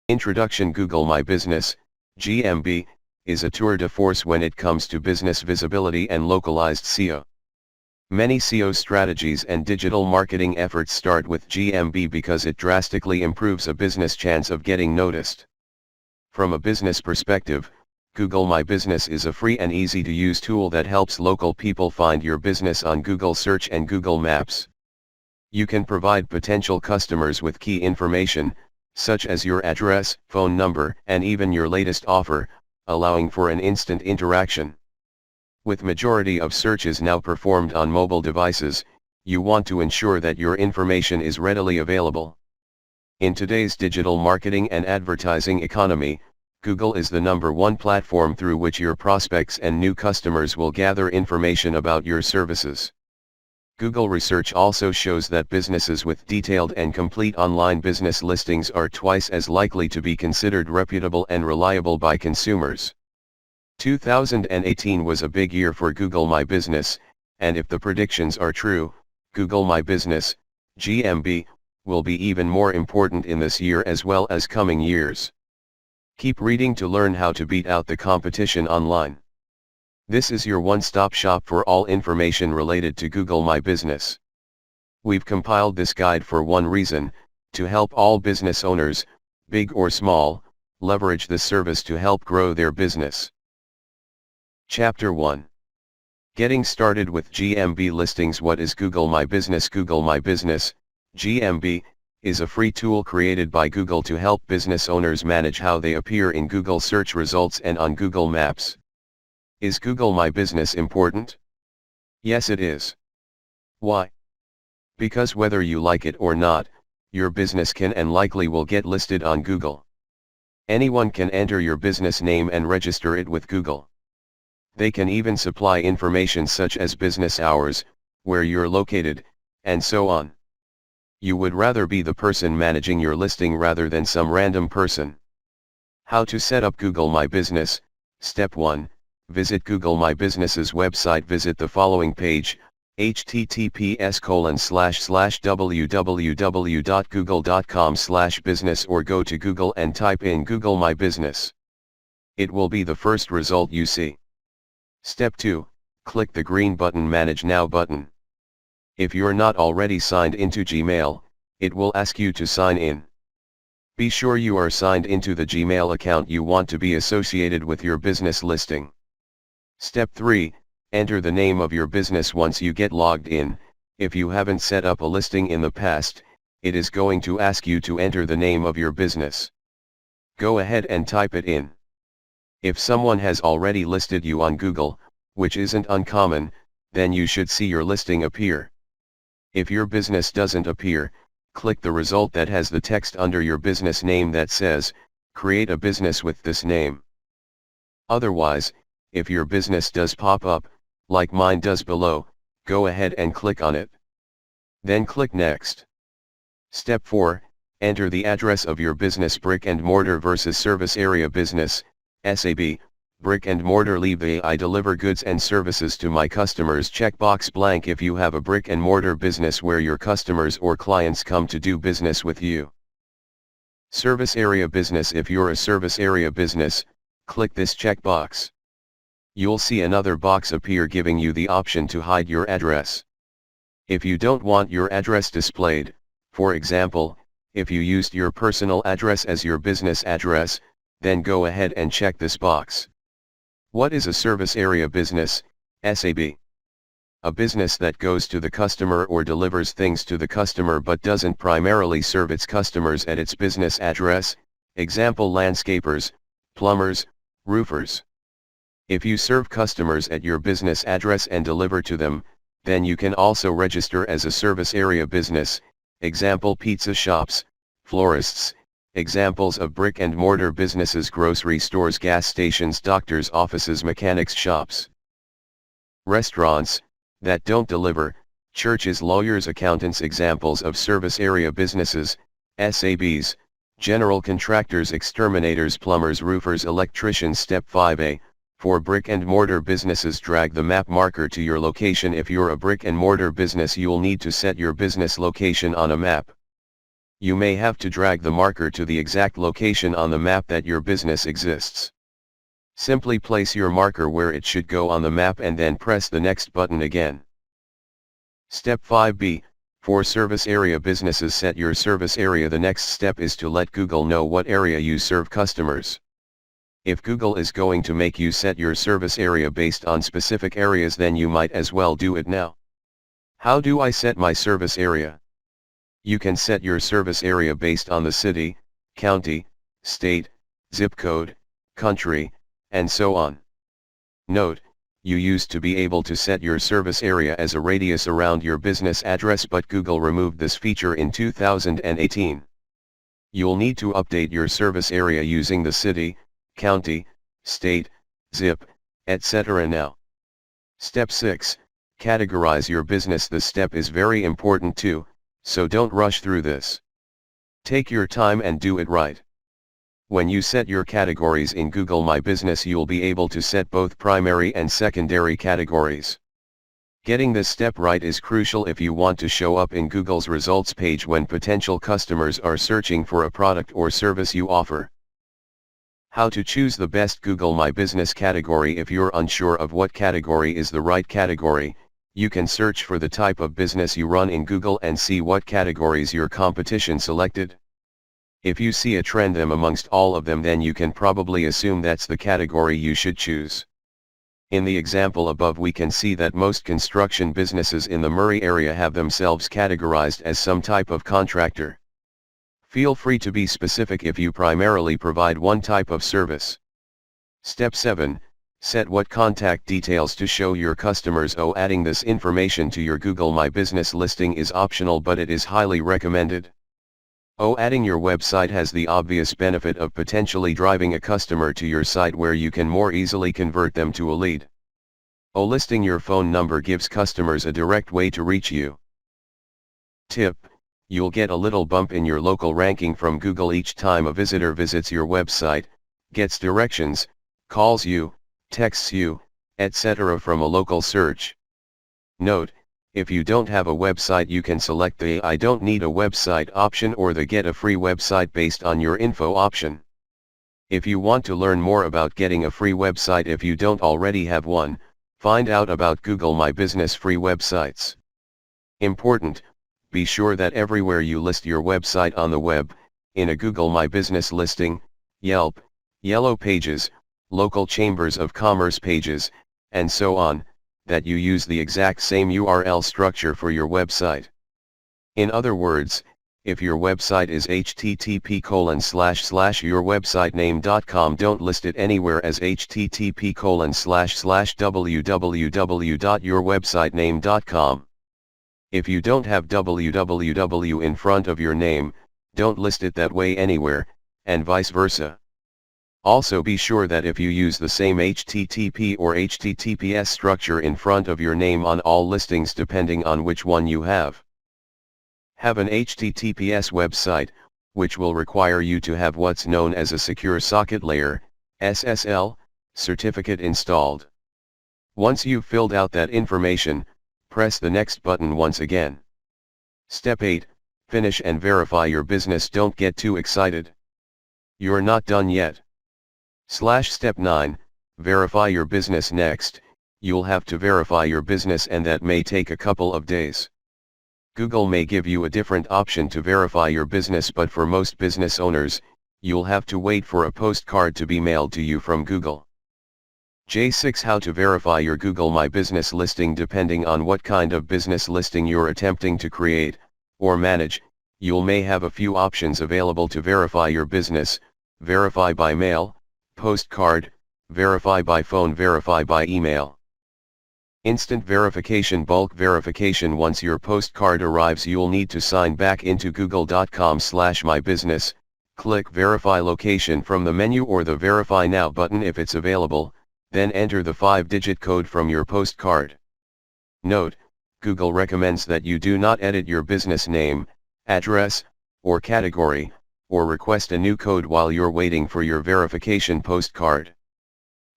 Introduction. Google My Business, GMB, is a tour de force when it comes to business visibility and localized SEO. Many SEO strategies and digital marketing efforts start with GMB because it drastically improves a business chance of getting noticed. From a business perspective, Google My Business is a free and easy to use tool that helps local people find your business on Google Search and Google Maps. You can provide potential customers with key information, such as your address, phone number, and even your latest offer, allowing for an instant interaction. With majority of searches now performed on mobile devices, you want to ensure that your information is readily available. In today's digital marketing and advertising economy, Google is the #1 platform through which your prospects and new customers will gather information about your services. Google research also shows that businesses with detailed and complete online business listings are twice as likely to be considered reputable and reliable by consumers. 2018 was a big year for Google My Business, and if the predictions are true, Google My Business, GMB, will be even more important in this year as well as coming years. Keep reading to learn how to beat out the competition online. This is your one-stop shop for all information related to Google My Business. We've compiled this guide for one reason, to help all business owners, big or small, leverage this service to help grow their business. Chapter 1. Getting started with GMB listings. What is Google My Business? Google My Business, GMB, is a free tool created by Google to help business owners manage how they appear in Google search results and on Google Maps. Is Google My Business important? Yes, it is. Why? Because whether you like it or not, your business can and likely will get listed on Google. Anyone can enter your business name and register it with Google. They can even supply information such as business hours, where you're located, and so on. You would rather be the person managing your listing rather than some random person. How to set up Google My Business? Step 1. Visit Google My Business's website. Visit the following page, https://www.google.com/business, or go to Google and type in Google My Business. It will be the first result you see. Step 2, click the green button Manage Now button. If you're not already signed into Gmail, it will ask you to sign in. Be sure you are signed into the Gmail account you want to be associated with your business listing. Step 3, enter the name of your business. Once you get logged in, if you haven't set up a listing in the past, it is going to ask you to enter the name of your business. Go ahead and type it in. If someone has already listed you on Google, which isn't uncommon, then you should see your listing appear. If your business doesn't appear, click the result that has the text under your business name that says, "Create a business with this name." Otherwise, if your business does pop up, like mine does below, go ahead and click on it. Then click Next. Step 4, enter the address of your business. Brick and mortar versus service area business, SAB. Brick and mortar. Leave the "I deliver goods and services to my customers" checkbox blank if you have a brick and mortar business where your customers or clients come to do business with you. Service area business. If you're a service area business, click this checkbox. You'll see another box appear giving you the option to hide your address. If you don't want your address displayed, for example, if you used your personal address as your business address, then go ahead and check this box. What is a service area business, SAB? A business that goes to the customer or delivers things to the customer but doesn't primarily serve its customers at its business address, example landscapers, plumbers, roofers. If you serve customers at your business address and deliver to them, then you can also register as a service area business, example pizza shops, florists, examples of brick and mortar businesses grocery stores, gas stations, doctors' offices, mechanics shops. Restaurants that don't deliver, churches, lawyers, accountants, examples of service area businesses, SABs, general contractors, exterminators, plumbers, roofers, electricians. Step 5a, for brick and mortar businesses, drag the map marker to your location. If you're a brick and mortar business, you'll need to set your business location on a map. You may have to drag the marker to the exact location on the map that your business exists. Simply place your marker where it should go on the map and then press the next button again. Step 5B, for service area businesses, set your service area. The next step is to let Google know what area you serve customers. If Google is going to make you set your service area based on specific areas, then you might as well do it now. How do I set my service area? You can set your service area based on the city, county, state, zip code, country, and so on. Note, you used to be able to set your service area as a radius around your business address, but Google removed this feature in 2018. You'll need to update your service area using the city, county, state, zip, etc. now. Step 6, categorize your business. This step is very important too, so don't rush through this. Take your time and do it right. When you set your categories in Google My Business, you'll be able to set both primary and secondary categories. Getting this step right is crucial if you want to show up in Google's results page when potential customers are searching for a product or service you offer. How to choose the best Google My Business category. If you're unsure of what category is the right category, you can search for the type of business you run in Google and see what categories your competition selected. If you see a trend amongst all of them, then you can probably assume that's the category you should choose. In the example above, we can see that most construction businesses in the Murray area have themselves categorized as some type of contractor. Feel free to be specific if you primarily provide one type of service. Step 7, set what contact details to show your customers. Adding this information to your Google My Business listing is optional, but it is highly recommended. Adding your website has the obvious benefit of potentially driving a customer to your site where you can more easily convert them to a lead. Listing your phone number gives customers a direct way to reach you. Tip: you'll get a little bump in your local ranking from Google each time a visitor visits your website, gets directions, calls you, texts you, etc. from a local search. Note: if you don't have a website, you can select the I don't need a website option or the get a free website based on your info option. If you want to learn more about getting a free website if you don't already have one, find out about Google My Business free websites. Important: be sure that everywhere you list your website on the web, in a Google My Business listing, Yelp, Yellow Pages, local chambers of commerce pages, and so on, that you use the exact same URL structure for your website. In other words, if your website is http://yourwebsitename.com, don't list it anywhere as http://www.yourwebsitename.com. If you don't have www in front of your name, don't list it that way anywhere, and vice versa. Also be sure that if you use the same HTTP or HTTPS structure in front of your name on all listings depending on which one you have. Have an HTTPS website, which will require you to have what's known as a Secure Socket Layer, SSL, certificate installed. Once you've filled out that information, press the next button once again. Step 8, finish and verify your business. Don't get too excited. You're not done yet. Step 9, verify your business. Next, you'll have to verify your business, and that may take a couple of days. Google may give you a different option to verify your business, but for most business owners, you'll have to wait for a postcard to be mailed to you from Google. J6, how to verify your Google My Business listing. Depending on what kind of business listing you're attempting to create or manage, you'll may have a few options available to verify your business: verify by mail, postcard, verify by phone, verify by email. Instant verification, bulk verification. Once your postcard arrives, you'll need to sign back into google.com/mybusiness, click verify location from the menu or the verify now button if it's available, then enter the 5-digit code from your postcard. Note: Google recommends that you do not edit your business name, address, or category, or request a new code while you're waiting for your verification postcard.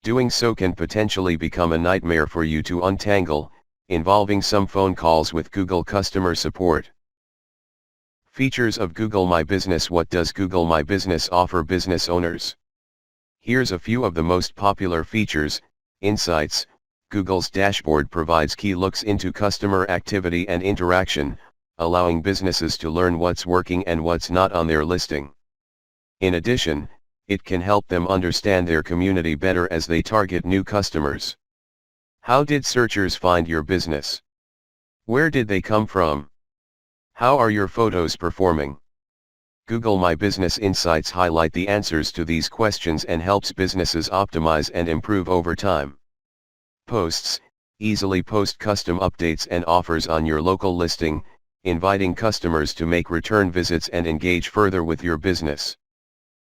Doing so can potentially become a nightmare for you to untangle, involving some phone calls with Google customer support. Features of Google My Business. What does Google My Business offer business owners? Here's a few of the most popular features. Insights. Google's dashboard provides key looks into customer activity and interaction, allowing businesses to learn what's working and what's not on their listing. In addition, it can help them understand their community better as they target new customers. How did searchers find your business? Where did they come from? How are your photos performing? Google My Business Insights highlight the answers to these questions and helps businesses optimize and improve over time. Posts. Easily post custom updates and offers on your local listing, inviting customers to make return visits and engage further with your business.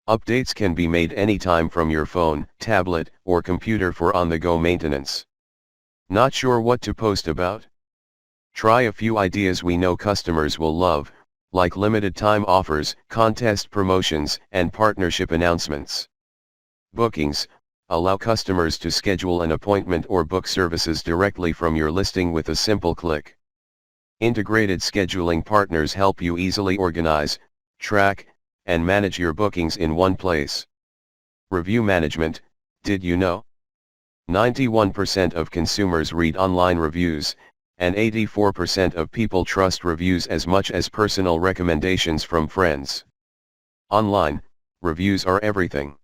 Updates can be made anytime from your phone, tablet, or computer for on-the-go maintenance. Not sure what to post about? Try a few ideas we know customers will love, like limited time offers, contest promotions, and partnership announcements. Bookings. Allow customers to schedule an appointment or book services directly from your listing with a simple click. Integrated scheduling partners help you easily organize, track, and manage your bookings in one place. Review management. Did you know? 91% of consumers read online reviews, and 84% of people trust reviews as much as personal recommendations from friends. Online, reviews are everything.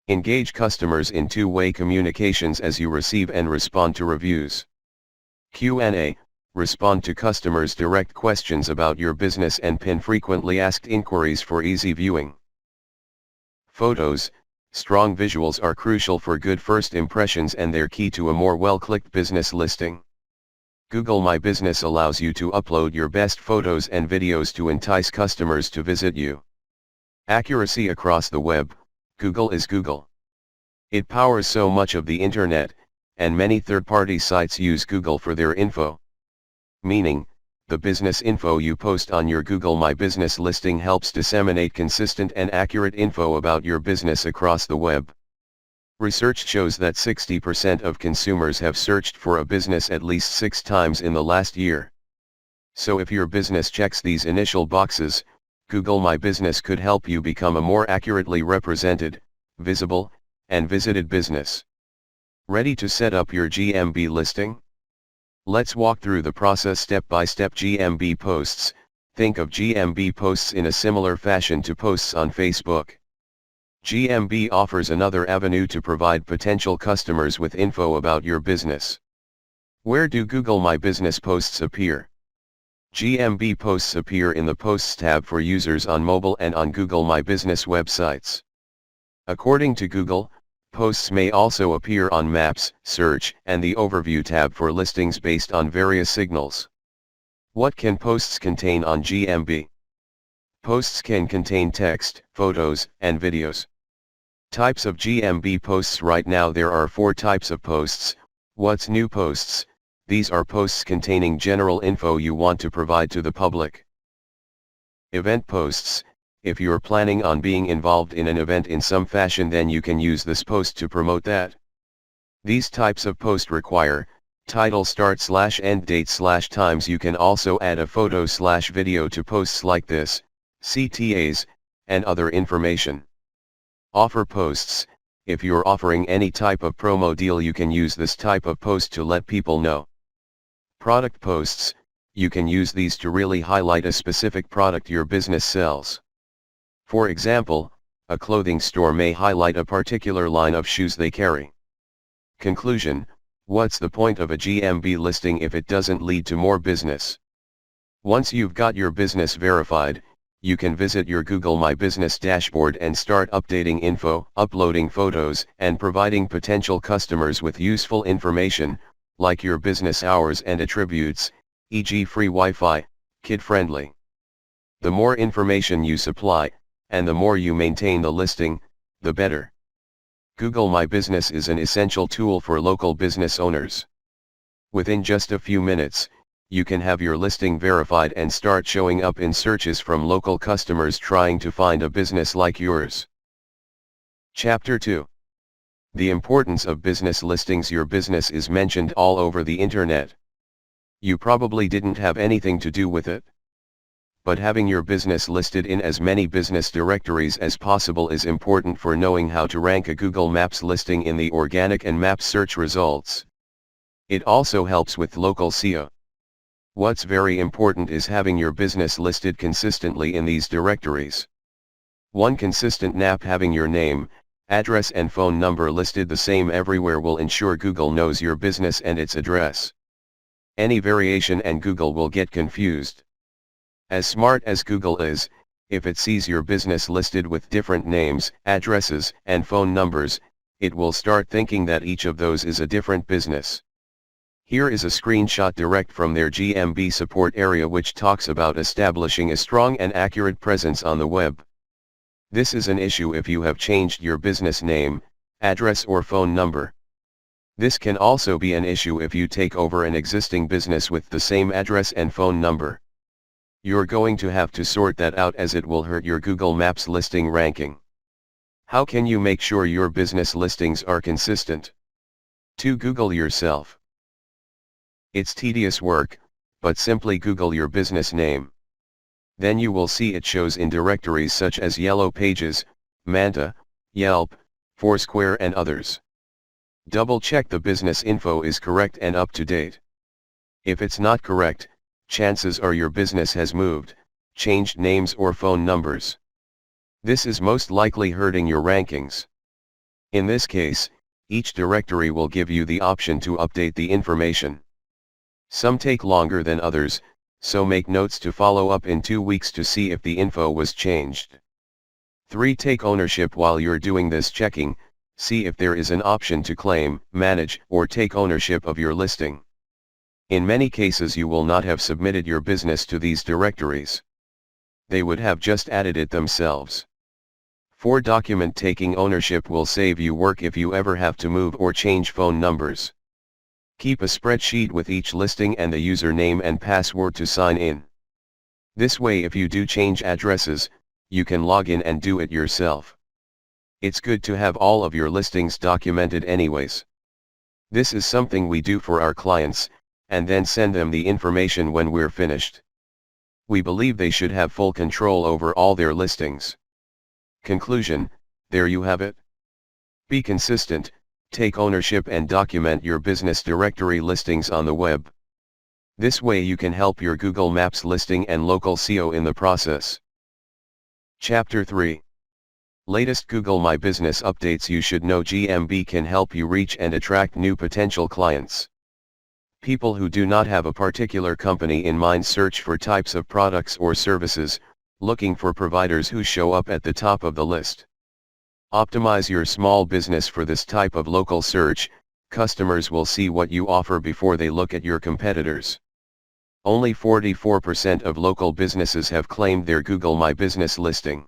Engage customers in two-way communications as you receive and respond to reviews. Q&A. Respond to customers' direct questions about your business and pin frequently asked inquiries for easy viewing. Photos. Strong visuals are crucial for good first impressions and they're key to a more well-clicked business listing. Google My Business allows you to upload your best photos and videos to entice customers to visit you. Accuracy across the web. Google is Google. It powers so much of the internet, and many third-party sites use Google for their info. Meaning, the business info you post on your Google My Business listing helps disseminate consistent and accurate info about your business across the web. Research shows that 60% of consumers have searched for a business at least 6 times in the last year. So if your business checks these initial boxes, Google My Business could help you become a more accurately represented, visible, and visited business. Ready to set up your GMB listing? Let's walk through the process step by step. GMB posts. Think of GMB posts in a similar fashion to posts on Facebook. GMB offers another avenue to provide potential customers with info about your business. Where do Google My Business posts appear? GMB posts appear in the Posts tab for users on mobile and on Google My Business websites. According to Google, posts may also appear on Maps, Search, and the Overview tab for listings based on various signals. What can posts contain on GMB? Posts can contain text, photos, and videos. Types of GMB posts. Right now there are 4 types of posts. What's new posts? These are posts containing general info you want to provide to the public. Event posts. If you're planning on being involved in an event in some fashion, then you can use this post to promote that. These types of post require title, start/end date/times. You can also add a photo/video to posts like this, CTAs, and other information. Offer posts. If you're offering any type of promo deal, you can use this type of post to let people know. Product posts. You can use these to really highlight a specific product your business sells. For example, a clothing store may highlight a particular line of shoes they carry. Conclusion. What's the point of a GMB listing if it doesn't lead to more business? Once you've got your business verified, you can visit your Google My Business dashboard and start updating info, uploading photos, and providing potential customers with useful information, like your business hours and attributes, e.g. free Wi-Fi, kid-friendly. The more information you supply, and the more you maintain the listing, the better. Google My Business is an essential tool for local business owners. Within just a few minutes, you can have your listing verified and start showing up in searches from local customers trying to find a business like yours. Chapter 2. The importance of business listings. Your business is mentioned all over the internet. You probably didn't have anything to do with it. but having your business listed in as many business directories as possible is important for knowing how to rank a Google Maps listing in the organic and Maps search results. It also helps with local SEO. What's very important is having your business listed consistently in these directories. One consistent NAP having your name, address and phone number listed the same everywhere will ensure Google knows your business and its address. Any variation and Google will get confused. As smart as Google is, if it sees your business listed with different names, addresses, and phone numbers, it will start thinking that each of those is a different business. Here is a screenshot direct from their GMB support area which talks about establishing a strong and accurate presence on the web. This is an issue if you have changed your business name, address or phone number. This can also be an issue if you take over an existing business with the same address and phone number. You're going to have to sort that out as it will hurt your Google Maps listing ranking. How can you make sure your business listings are consistent? To Google yourself. It's tedious work, but simply Google your business name. Then you will see it shows in directories such as Yellow Pages, Manta, Yelp, Foursquare and others. Double check the business info is correct and up to date. If it's not correct, chances are your business has moved, changed names or phone numbers. This is most likely hurting your rankings. In this case, each directory will give you the option to update the information. Some take longer than others, so make notes to follow up in 2 weeks to see if the info was changed. 3. Take ownership while you're doing this checking. See if there is an option to claim, manage, or take ownership of your listing. In many cases you will not have submitted your business to these directories. They would have just added it themselves. 4. Document taking ownership will save you work if you ever have to move or change phone numbers. Keep a spreadsheet with each listing and the username and password to sign in. This way if you do change addresses, you can log in and do it yourself. It's good to have all of your listings documented anyways. This is something we do for our clients, and then send them the information when we're finished. We believe they should have full control over all their listings. Conclusion, there you have it. Be consistent, take ownership and document your business directory listings on the web. This way you can help your Google Maps listing and local SEO in the process. Chapter 3. Latest Google My Business updates. You should know GMB can help you reach and attract new potential clients. People who do not have a particular company in mind search for types of products or services, looking for providers who show up at the top of the list. Optimize your small business for this type of local search. Customers will see what you offer before they look at your competitors. Only 44% of local businesses have claimed their Google My Business listing.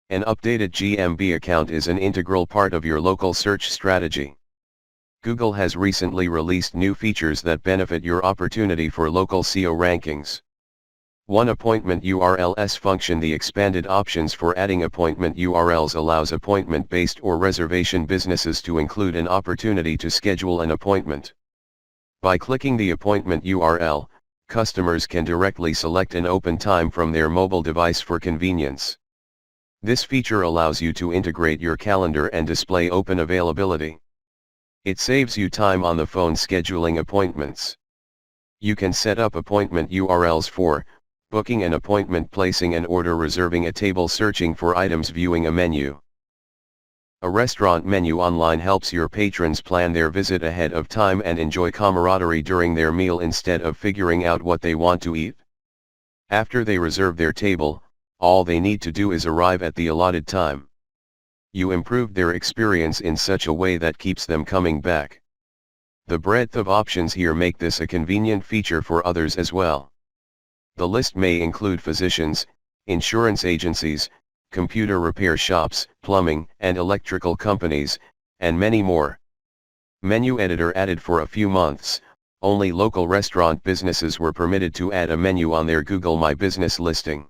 An updated GMB account is an integral part of your local search strategy. Google has recently released new features that benefit your opportunity for local SEO rankings. 1. Appointment URLs function. The expanded options for adding appointment URLs allows appointment-based or reservation businesses to include an opportunity to schedule an appointment. By clicking the appointment URL, customers can directly select an open time from their mobile device for convenience. This feature allows you to integrate your calendar and display open availability. It saves you time on the phone scheduling appointments. You can set up appointment URLs for booking an appointment, placing an order, reserving a table, searching for items, viewing a menu. A restaurant menu online helps your patrons plan their visit ahead of time and enjoy camaraderie during their meal instead of figuring out what they want to eat. After they reserve their table, all they need to do is arrive at the allotted time. You improved their experience in such a way that keeps them coming back. The breadth of options here make this a convenient feature for others as well. The list may include physicians, insurance agencies, computer repair shops, plumbing and electrical companies, and many more. Menu editor added. For a few months, only local restaurant businesses were permitted to add a menu on their Google My Business listing.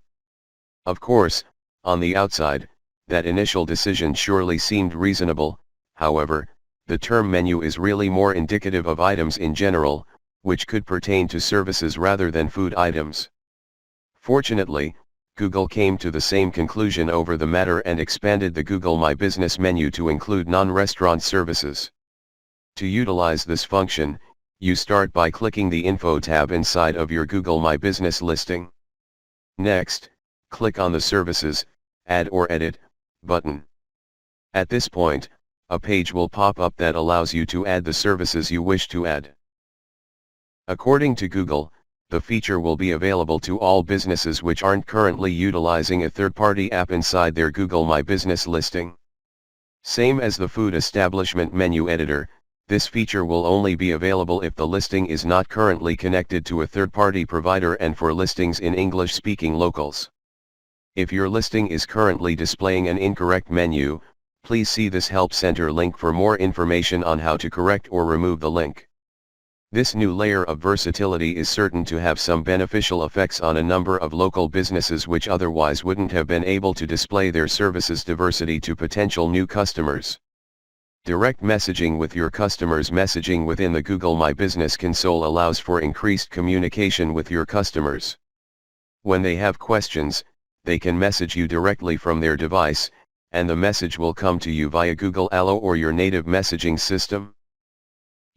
Of course, on the outside, that initial decision surely seemed reasonable. However, the term menu is really more indicative of items in general, which could pertain to services rather than food items. Fortunately, Google came to the same conclusion over the matter and expanded the Google My Business menu to include non-restaurant services. To utilize this function, you start by clicking the Info tab inside of your Google My Business listing. Next, click on the Services, Add or Edit button. At this point, a page will pop up that allows you to add the services you wish to add. According to Google, the feature will be available to all businesses which aren't currently utilizing a third-party app inside their Google My Business listing. Same as the food establishment menu editor, this feature will only be available if the listing is not currently connected to a third-party provider and for listings in English-speaking locals. If your listing is currently displaying an incorrect menu, please see this Help Center link for more information on how to correct or remove the link. This new layer of versatility is certain to have some beneficial effects on a number of local businesses which otherwise wouldn't have been able to display their services diversity to potential new customers. Direct messaging with your customers. Messaging within the Google My Business console allows for increased communication with your customers. When they have questions, they can message you directly from their device, and the message will come to you via Google Allo or your native messaging system.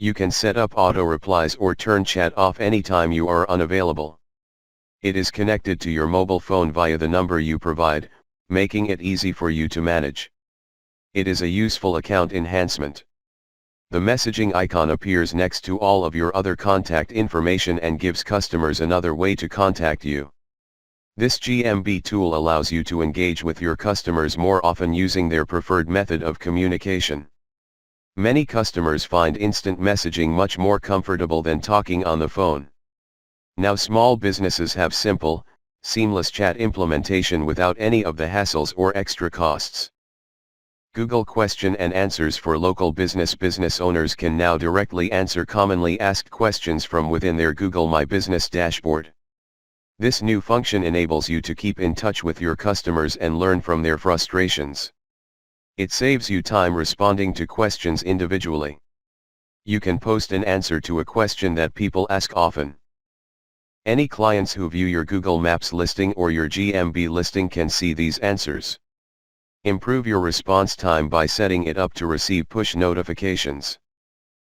You can set up auto replies or turn chat off anytime you are unavailable. It is connected to your mobile phone via the number you provide, making it easy for you to manage. It is a useful account enhancement. The messaging icon appears next to all of your other contact information and gives customers another way to contact you. This GMB tool allows you to engage with your customers more often using their preferred method of communication. Many customers find instant messaging much more comfortable than talking on the phone. Now small businesses have simple, seamless chat implementation without any of the hassles or extra costs. Google Question and Answers for local business. Business owners can now directly answer commonly asked questions from within their Google My Business dashboard. This new function enables you to keep in touch with your customers and learn from their frustrations. It saves you time responding to questions individually. You can post an answer to a question that people ask often. Any clients who view your Google Maps listing or your GMB listing can see these answers. Improve your response time by setting it up to receive push notifications.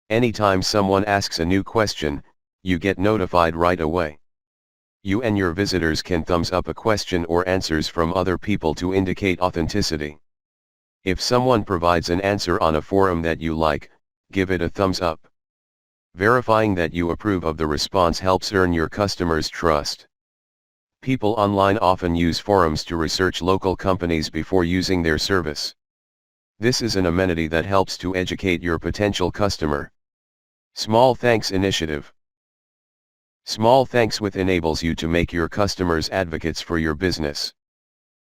Anytime someone asks a new question, you get notified right away. You and your visitors can thumbs up a question or answers from other people to indicate authenticity. If someone provides an answer on a forum that you like, give it a thumbs up. Verifying that you approve of the response helps earn your customers' trust. People online often use forums to research local companies before using their service. This is an amenity that helps to educate your potential customer. Small Thanks Initiative. Small Thanks with enables you to make your customers advocates for your business.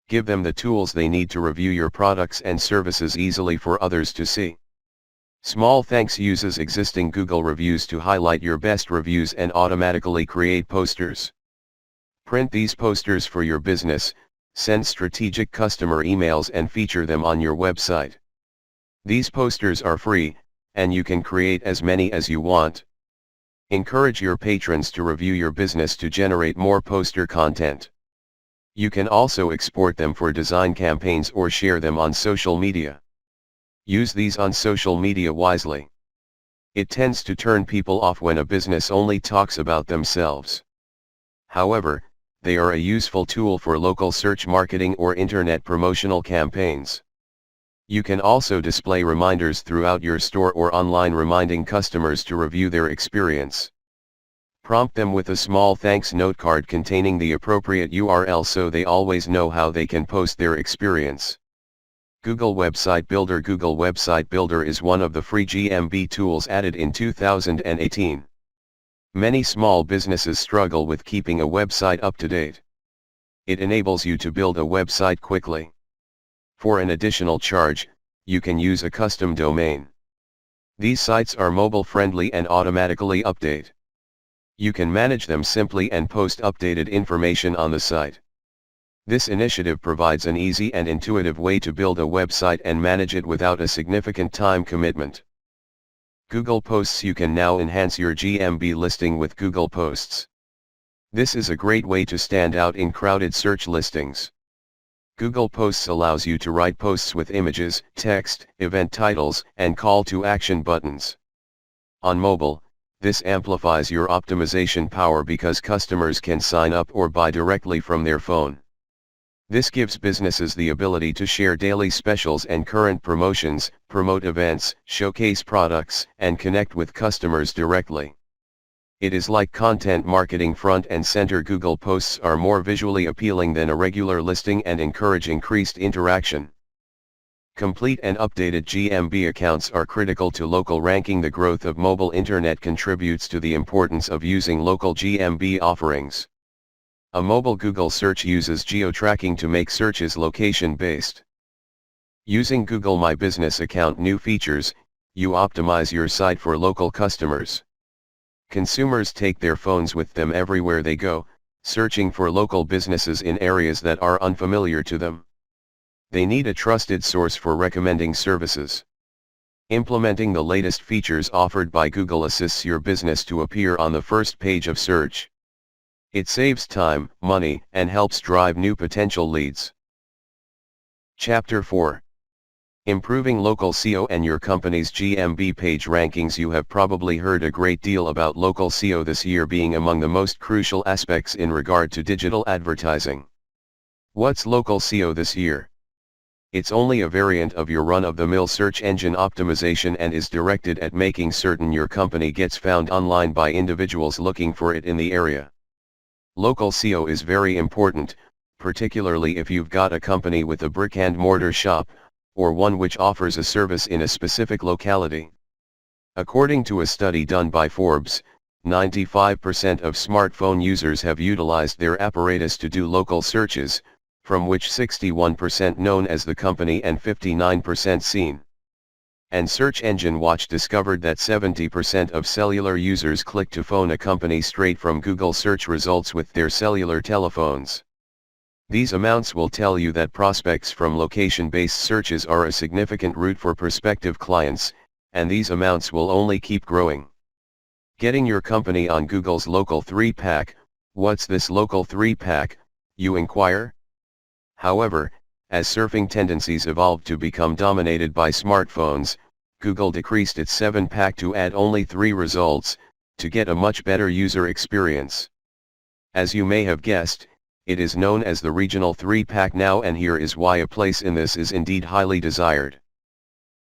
Give them the tools they need to review your products and services easily for others to see. Small Thanks uses existing Google reviews to highlight your best reviews and automatically create posters. Print these posters for your business, send strategic customer emails and feature them on your website. These posters are free, and you can create as many as you want. Encourage your patrons to review your business to generate more poster content. You can also export them for design campaigns or share them on social media. Use these on social media wisely. It tends to turn people off when a business only talks about themselves. However, they are a useful tool for local search marketing or internet promotional campaigns. You can also display reminders throughout your store or online reminding customers to review their experience. Prompt them with a small thanks note card containing the appropriate URL so they always know how they can post their experience. Google Website Builder. Google Website Builder is one of the free GMB tools added in 2018. Many small businesses struggle with keeping a website up to date. It enables you to build a website quickly. For an additional charge, you can use a custom domain. These sites are mobile friendly and automatically update. You can manage them simply and post updated information on the site. This initiative provides an easy and intuitive way to build a website and manage it without a significant time commitment. Google Posts. You can now enhance your GMB listing with Google Posts. This is a great way to stand out in crowded search listings. Google Posts allows you to write posts with images, text, event titles, and call to action buttons. On mobile, this amplifies your optimization power because customers can sign up or buy directly from their phone. This gives businesses the ability to share daily specials and current promotions, promote events, showcase products, and connect with customers directly. It is like content marketing front and center. Google Posts are more visually appealing than a regular listing and encourage increased interaction. Complete and updated GMB accounts are critical to local ranking. The growth of mobile internet contributes to the importance of using local GMB offerings. A mobile Google search uses geo-tracking to make searches location-based. Using Google My Business account new features, you optimize your site for local customers. Consumers take their phones with them everywhere they go, searching for local businesses in areas that are unfamiliar to them. They need a trusted source for recommending services. Implementing the latest features offered by Google assists your business to appear on the first page of search. It saves time, money, and helps drive new potential leads. Chapter 4. Improving local SEO and your company's GMB page rankings. You have probably heard a great deal about local SEO this year being among the most crucial aspects in regard to digital advertising. What's local SEO this year? It's only a variant of your run-of-the-mill search engine optimization and is directed at making certain your company gets found online by individuals looking for it in the area. Local SEO is very important, particularly if you've got a company with a brick-and-mortar shop, or one which offers a service in a specific locality. According to a study done by Forbes, 95% of smartphone users have utilized their apparatus to do local searches, from which 61% known as the company and 59% seen. And Search Engine Watch discovered that 70% of cellular users click to phone a company straight from Google search results with their cellular telephones. These amounts will tell you that prospects from location-based searches are a significant route for prospective clients, and these amounts will only keep growing. Getting your company on Google's Local 3-pack. What's this Local 3-pack, you inquire? However, as surfing tendencies evolved to become dominated by smartphones, Google decreased its 7-pack to add only 3 results, to get a much better user experience. As you may have guessed, it is known as the Regional 3-pack now, and here is why a place in this is indeed highly desired.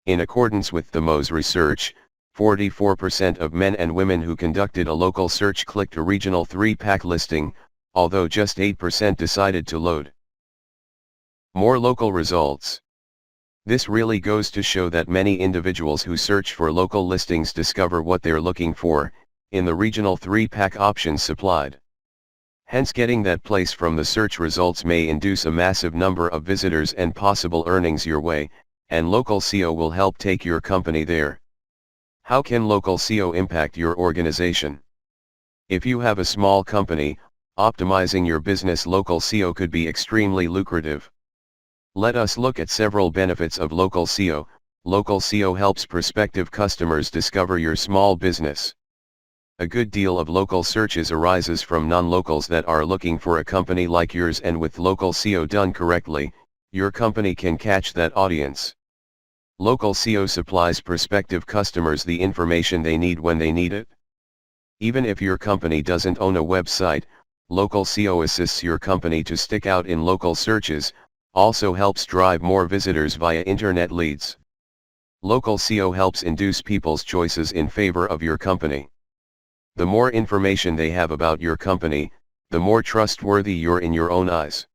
In accordance with the Moz research, 44% of men and women who conducted a local search clicked a Regional 3-pack listing, although just 8% decided to load more local results. This really goes to show that many individuals who search for local listings discover what they're looking for, in the Regional 3-pack options supplied. Hence, getting that place from the search results may induce a massive number of visitors and possible earnings your way, and local SEO will help take your company there. How can local SEO impact your organization? If you have a small company, optimizing your business local SEO could be extremely lucrative. Let us look at several benefits of local SEO. Local SEO helps prospective customers discover your small business. A good deal of local searches arises from non-locals that are looking for a company like yours, and with local SEO done correctly, your company can catch that audience. Local SEO supplies prospective customers the information they need when they need it. Even if your company doesn't own a website, local SEO assists your company to stick out in local searches, also helps drive more visitors via internet leads. Local SEO helps induce people's choices in favor of your company. The more information they have about your company, the more trustworthy you're in your own eyes.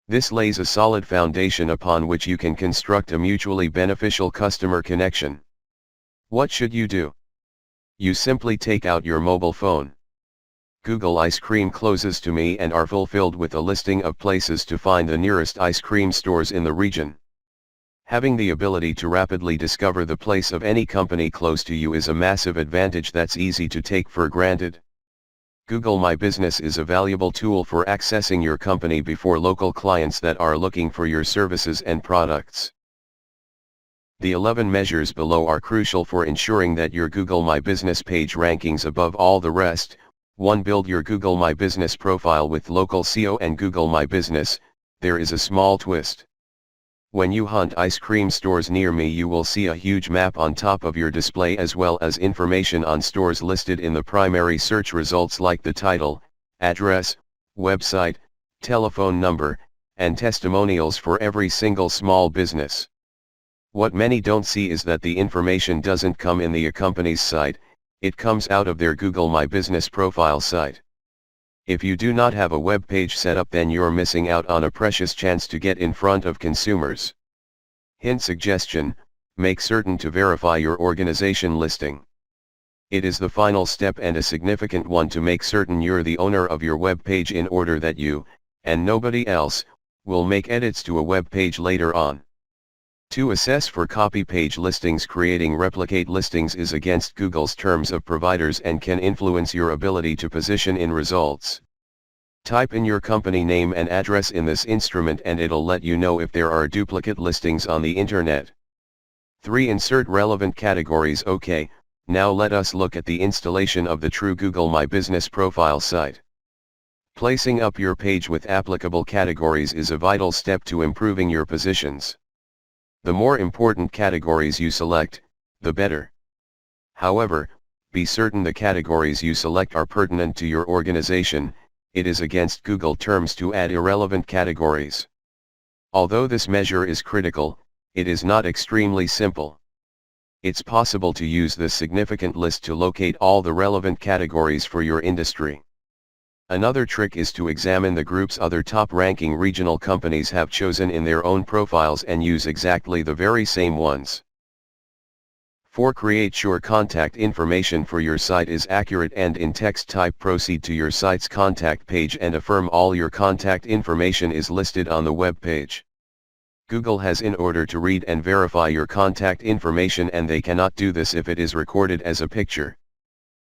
This lays a solid foundation upon which you can construct a mutually beneficial customer connection. What should you do? You simply take out your mobile phone. Google Ice Cream closes to me and are fulfilled with a listing of places to find the nearest ice cream stores in the region. Having the ability to rapidly discover the place of any company close to you is a massive advantage that's easy to take for granted. Google My Business is a valuable tool for accessing your company before local clients that are looking for your services and products. The 11 measures below are crucial for ensuring that your Google My Business page rankings above all the rest. 1. Build your Google My Business profile with local SEO and Google My Business. There is a small twist. When you hunt ice cream stores near me, you will see a huge map on top of your display as well as information on stores listed in the primary search results like the title, address, website, telephone number, and testimonials for every single small business. What many don't see is that the information doesn't come in the company's site, it comes out of their Google My Business profile site. If you do not have a web page set up, then you're missing out on a precious chance to get in front of consumers. Hint suggestion: make certain to verify your organization listing. It is the final step and a significant one to make certain you're the owner of your web page in order that you, and nobody else, will make edits to a web page later on. To assess for copy page listings, creating replicate listings is against Google's terms of providers and can influence your ability to position in results. Type in your company name and address in this instrument and it'll let you know if there are duplicate listings on the internet. 3. Insert relevant categories. Okay, now let us look at the installation of the true Google My Business profile site. Placing up your page with applicable categories is a vital step to improving your positions. The more important categories you select, the better. However, be certain the categories you select are pertinent to your organization. It is against Google terms to add irrelevant categories. Although this measure is critical, it is not extremely simple. It's possible to use this significant list to locate all the relevant categories for your industry. Another trick is to examine the groups other top-ranking regional companies have chosen in their own profiles and use exactly the very same ones. 4. Create sure contact information for your site is accurate and in text type. Proceed to your site's contact page and affirm all your contact information is listed on the web page. Google has in order to read and verify your contact information, and they cannot do this if it is recorded as a picture.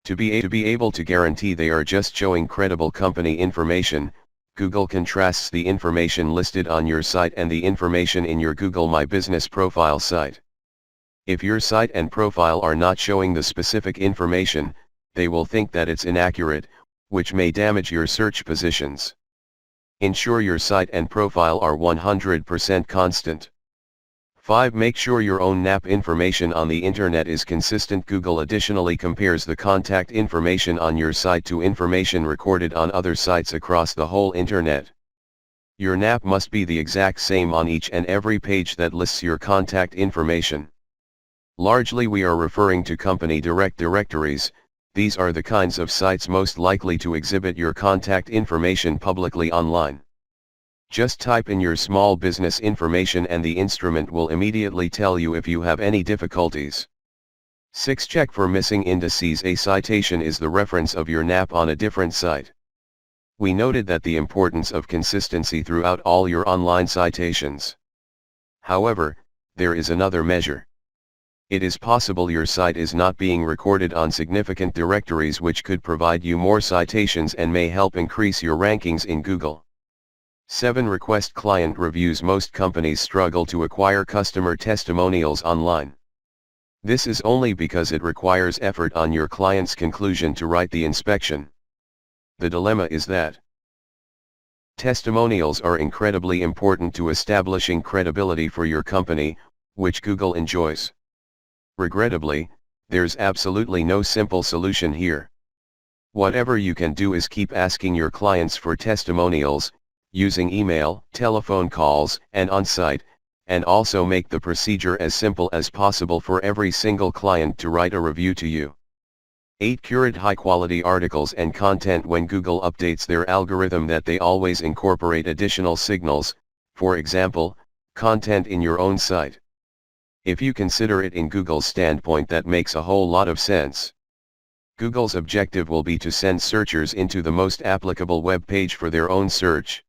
To be able to guarantee they are just showing credible company information, Google contrasts the information listed on your site and the information in your Google My Business profile site. If your site and profile are not showing the specific information, they will think that it's inaccurate, which may damage your search positions. Ensure your site and profile are 100% constant. 5. Make sure your own NAP information on the internet is consistent. Google additionally compares the contact information on your site to information recorded on other sites across the whole internet. Your NAP must be the exact same on each and every page that lists your contact information. Largely we are referring to company direct directories. These are the kinds of sites most likely to exhibit your contact information publicly online. Just type in your small business information and the instrument will immediately tell you if you have any difficulties. 6. Check for missing indices. A citation is the reference of your NAP on a different site. We noted that the importance of consistency throughout all your online citations. However, there is another measure. It is possible your site is not being recorded on significant directories, which could provide you more citations and may help increase your rankings in Google. 7. Request client reviews. Most companies struggle to acquire customer testimonials online. This is only because it requires effort on your client's conclusion to write the inspection. The dilemma is that testimonials are incredibly important to establishing credibility for your company, which Google enjoys. Regrettably, there's absolutely no simple solution here. Whatever you can do is keep asking your clients for testimonials, using email, telephone calls, and on-site, and also make the procedure as simple as possible for every single client to write a review to you. 8. Curate high-quality articles and content. When Google updates their algorithm, that they always incorporate additional signals, for example, content in your own site. If you consider it in Google's standpoint, that makes a whole lot of sense. Google's objective will be to send searchers into the most applicable web page for their own search.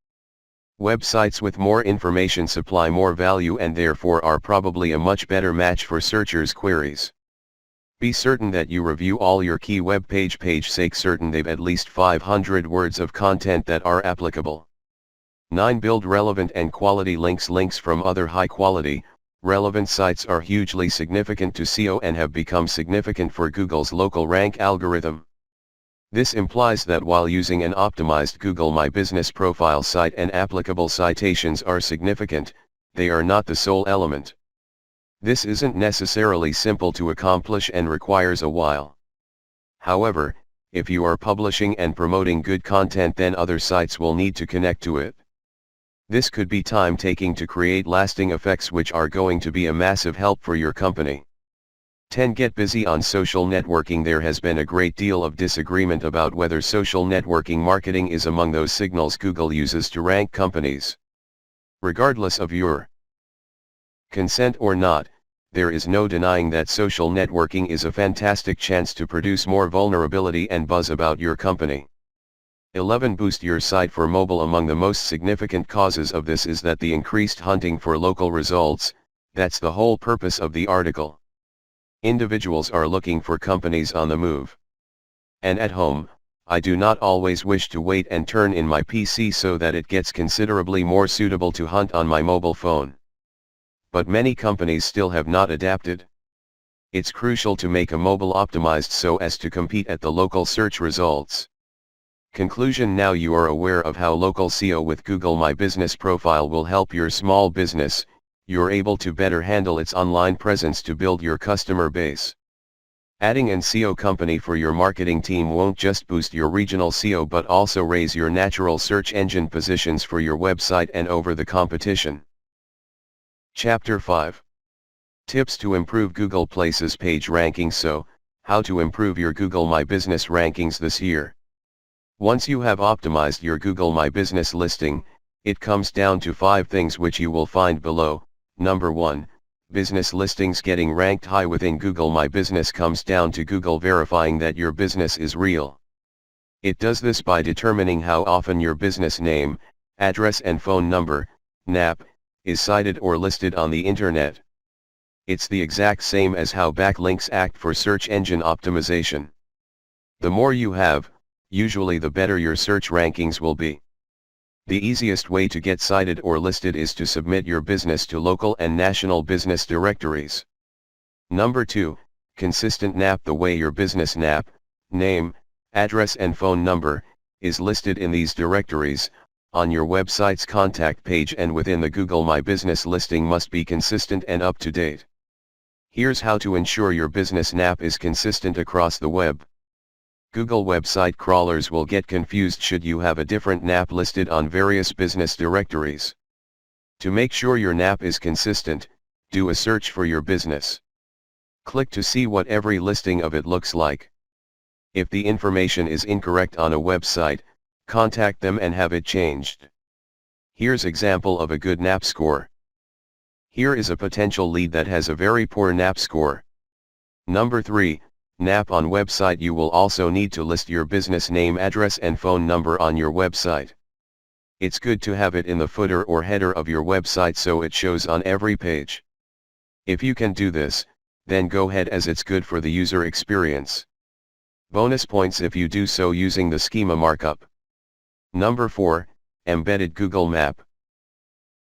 Websites with more information supply more value and therefore are probably a much better match for searchers' queries. Be certain that you review all your key web page sake certain they've at least 500 words of content that are applicable. 9. Build relevant and quality links. Links from other high-quality, relevant sites are hugely significant to SEO and have become significant for Google's local rank algorithm. This implies that while using an optimized Google My Business profile site and applicable citations are significant, they are not the sole element. This isn't necessarily simple to accomplish and requires a while. However, if you are publishing and promoting good content, then other sites will need to connect to it. This could be time-taking to create lasting effects, which are going to be a massive help for your company. 10. Get busy on social networking. There has been a great deal of disagreement about whether social networking marketing is among those signals Google uses to rank companies. Regardless of your consent or not, there is no denying that social networking is a fantastic chance to produce more vulnerability and buzz about your company. 11. Boost your site for mobile. Among the most significant causes of this is that the increased hunting for local results. That's the whole purpose of the article. Individuals are looking for companies on the move. And at home, I do not always wish to wait and turn in my PC so that it gets considerably more suitable to hunt on my mobile phone. But many companies still have not adapted. It's crucial to make a mobile optimized so as to compete at the local search results. Conclusion. Now you are aware of how local SEO with Google My Business profile will help your small business. You're able to better handle its online presence to build your customer base. Adding an SEO company for your marketing team won't just boost your regional SEO but also raise your natural search engine positions for your website and over the competition. Chapter 5. Tips to improve Google Places page rankings. So, how to improve your Google My Business rankings this year. Once you have optimized your Google My Business listing, it comes down to 5 things which you will find below. Number 1, business listings getting ranked high within Google My Business comes down to Google verifying that your business is real. It does this by determining how often your business name, address and phone number, NAP, is cited or listed on the internet. It's the exact same as how backlinks act for search engine optimization. The more you have, usually the better your search rankings will be. The easiest way to get cited or listed is to submit your business to local and national business directories. Number 2, consistent NAP. The way your business NAP, name, address and phone number, is listed in these directories, on your website's contact page and within the Google My Business listing must be consistent and up to date. Here's how to ensure your business NAP is consistent across the web. Google website crawlers will get confused should you have a different NAP listed on various business directories. To make sure your NAP is consistent, do a search for your business. Click to see what every listing of it looks like. If the information is incorrect on a website, contact them and have it changed. Here's example of a good NAP score. Here is a potential lead that has a very poor NAP score. Number 3, NAP on website. You will also need to list your business name, address and phone number on your website. It's good to have it in the footer or header of your website so it shows on every page. If you can do this, then go ahead as it's good for the user experience. Bonus points if you do so using the schema markup. Number 4, embedded Google Map.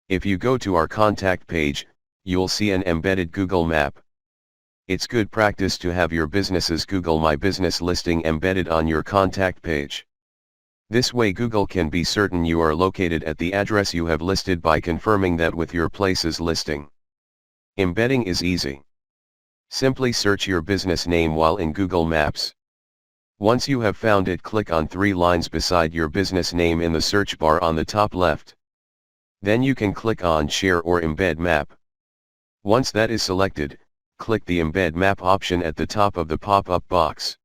If you go to our contact page, you'll see an embedded Google Map. It's good practice to have your business's Google My Business listing embedded on your contact page. This way Google can be certain you are located at the address you have listed by confirming that with your place's listing. Embedding is easy. Simply search your business name while in Google Maps. Once you have found it, click on 3 lines beside your business name in the search bar on the top left. Then you can click on Share or Embed Map. Once that is selected, click the Embed Map option at the top of the pop-up box.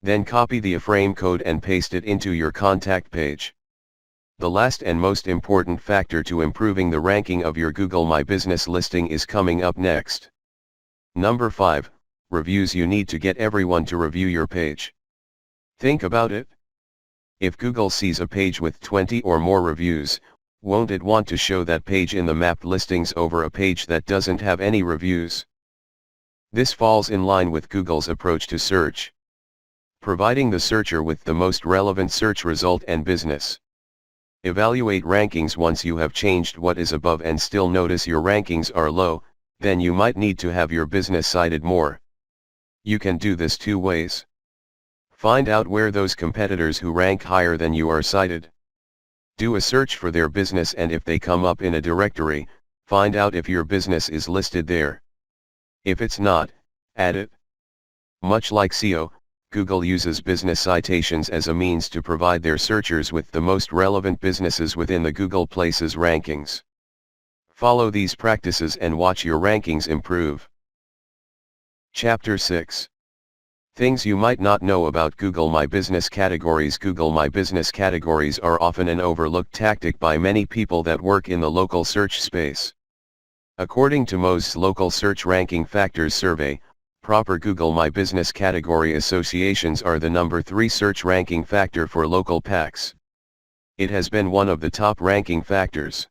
Then copy the iframe code and paste it into your contact page. The last and most important factor to improving the ranking of your Google My Business listing is coming up next. Number 5, reviews. You need to get everyone to review your page. Think about it. If Google sees a page with 20 or more reviews, won't it want to show that page in the mapped listings over a page that doesn't have any reviews? This falls in line with Google's approach to search, providing the searcher with the most relevant search result and business. Evaluate rankings. Once you have changed what is above and still notice your rankings are low, then you might need to have your business cited more. You can do this 2 ways. Find out where those competitors who rank higher than you are cited. Do a search for their business, and if they come up in a directory, find out if your business is listed there. If it's not, add it. Much like SEO, Google uses business citations as a means to provide their searchers with the most relevant businesses within the Google Places rankings. Follow these practices and watch your rankings improve. Chapter 6. Things you might not know about Google My Business categories. Google My Business categories are often an overlooked tactic by many people that work in the local search space. According to Moz Local Search Ranking Factors Survey, proper Google My Business category associations are the number 3 search ranking factor for local PACs. It has been one of the top ranking factors.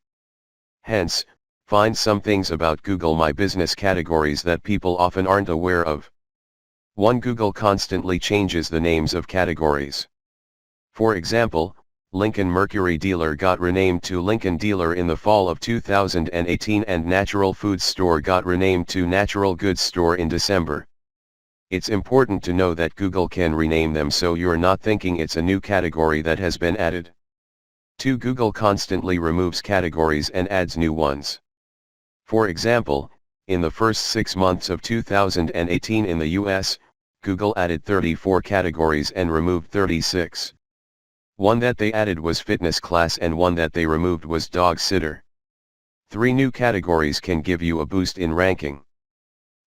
Hence, find some things about Google My Business categories that people often aren't aware of. 1. Google constantly changes the names of categories. For example, Lincoln Mercury Dealer got renamed to Lincoln Dealer in the fall of 2018, and Natural Foods Store got renamed to Natural Goods Store in December. It's important to know that Google can rename them so you're not thinking it's a new category that has been added. 2. Google constantly removes categories and adds new ones. For example, in the first 6 months of 2018 in the US, Google added 34 categories and removed 36. One that they added was fitness class, and one that they removed was dog sitter. 3 new categories can give you a boost in ranking.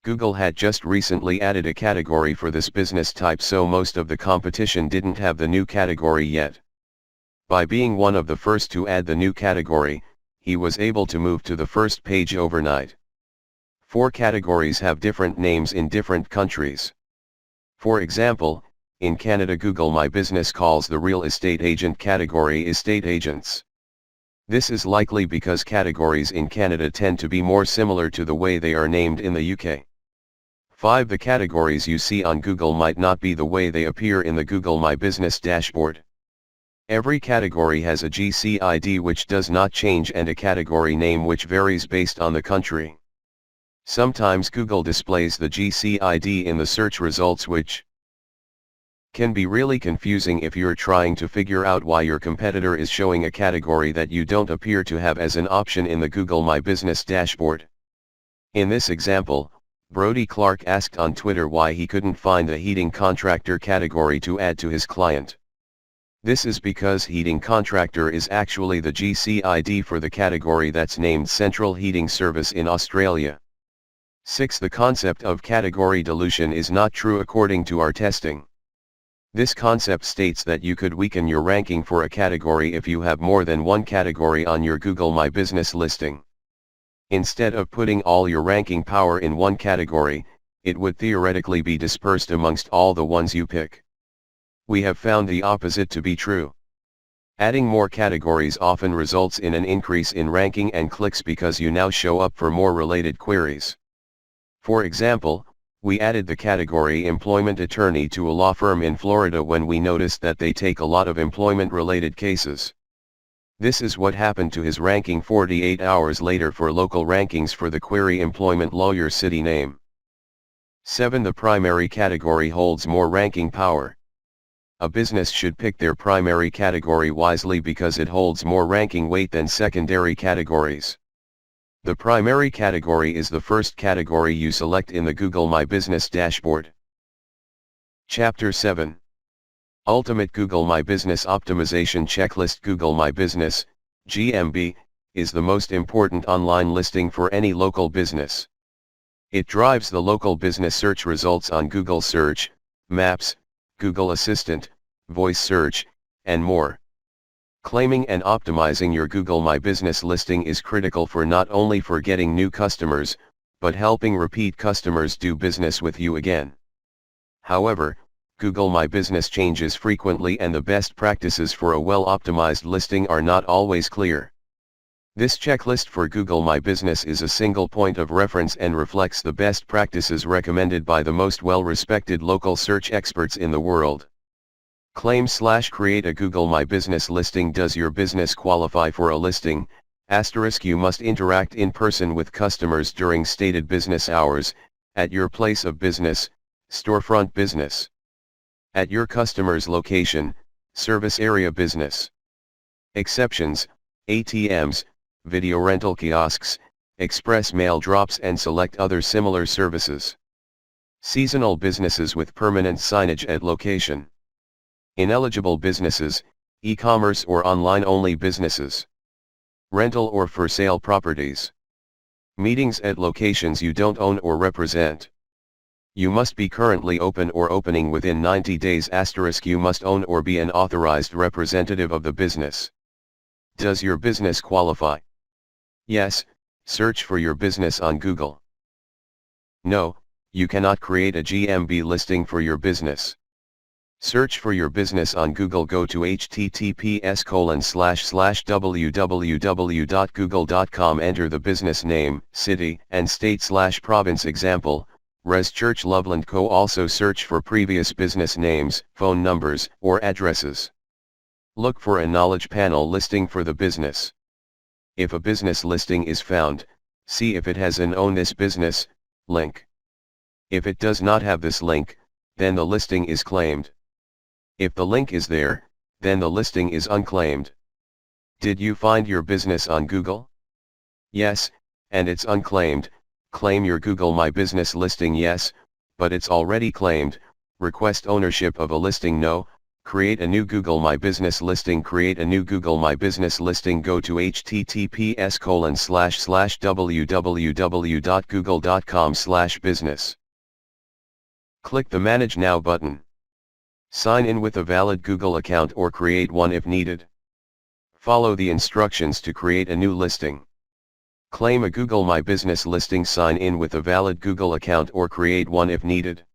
Google had just recently added a category for this business type, so most of the competition didn't have the new category yet. By being one of the first to add the new category, he was able to move to the first page overnight. 4 categories have different names in different countries. For example, in Canada, Google My Business calls the real estate agent category estate agents. This is likely because categories in Canada tend to be more similar to the way they are named in the UK. 5. The categories you see on Google might not be the way they appear in the Google My Business dashboard. Every category has a GC ID which does not change and a category name which varies based on the country. Sometimes Google displays the GC ID in the search results, which can be really confusing if you're trying to figure out why your competitor is showing a category that you don't appear to have as an option in the Google My Business dashboard. In this example, Brody Clark asked on Twitter why he couldn't find a heating contractor category to add to his client. This is because heating contractor is actually the GC ID for the category that's named Central Heating Service in Australia. 6. The concept of category dilution is not true according to our testing. This concept states that you could weaken your ranking for a category if you have more than one category on your Google My Business listing. Instead of putting all your ranking power in one category, it would theoretically be dispersed amongst all the ones you pick. We have found the opposite to be true. Adding more categories often results in an increase in ranking and clicks because you now show up for more related queries. For example, we added the category employment attorney to a law firm in Florida when we noticed that they take a lot of employment-related cases. This is what happened to his ranking 48 hours later for local rankings for the query employment lawyer city name. 7. The primary category holds more ranking power. A business should pick their primary category wisely because it holds more ranking weight than secondary categories. The primary category is the first category you select in the Google My Business dashboard. Chapter 7. Ultimate Google My Business Optimization Checklist. Google My Business, GMB, is the most important online listing for any local business. It drives the local business search results on Google Search, Maps, Google Assistant, Voice Search, and more. Claiming and optimizing your Google My Business listing is critical for not only for getting new customers, but helping repeat customers do business with you again. However, Google My Business changes frequently and the best practices for a well-optimized listing are not always clear. This checklist for Google My Business is a single point of reference and reflects the best practices recommended by the most well-respected local search experts in the world. Claim/create a Google My Business listing. Does your business qualify for a listing? * You must interact in person with customers during stated business hours, at your place of business, storefront business. At your customer's location, service area business. Exceptions, ATMs, video rental kiosks, express mail drops and select other similar services. Seasonal businesses with permanent signage at location. Ineligible businesses, e-commerce or online-only businesses. Rental or for sale properties. Meetings at locations you don't own or represent. You must be currently open or opening within 90 days *. You must own or be an authorized representative of the business. Does your business qualify? Yes, search for your business on Google. No, you cannot create a GMB listing for your business. Search for your business on Google. Go to https://www.google.com. Enter the business name, city, and state/province. Example, Res Church Loveland Co. Also search for previous business names, phone numbers, or addresses. Look for a knowledge panel listing for the business. If a business listing is found, see if it has an Own This Business link. If it does not have this link, then the listing is claimed. If the link is there, then the listing is unclaimed. Did you find your business on Google? Yes, and it's unclaimed. Claim your Google My Business listing. Yes, but it's already claimed. Request ownership of a listing. No. Create a new Google My Business listing. Create a new Google My Business listing. Go to https://www.google.com/business. Click the Manage Now button. Sign in with a valid Google account or create one if needed. Follow the instructions to create a new listing. Claim a Google My Business listing. Sign in with a valid Google account or create one if needed.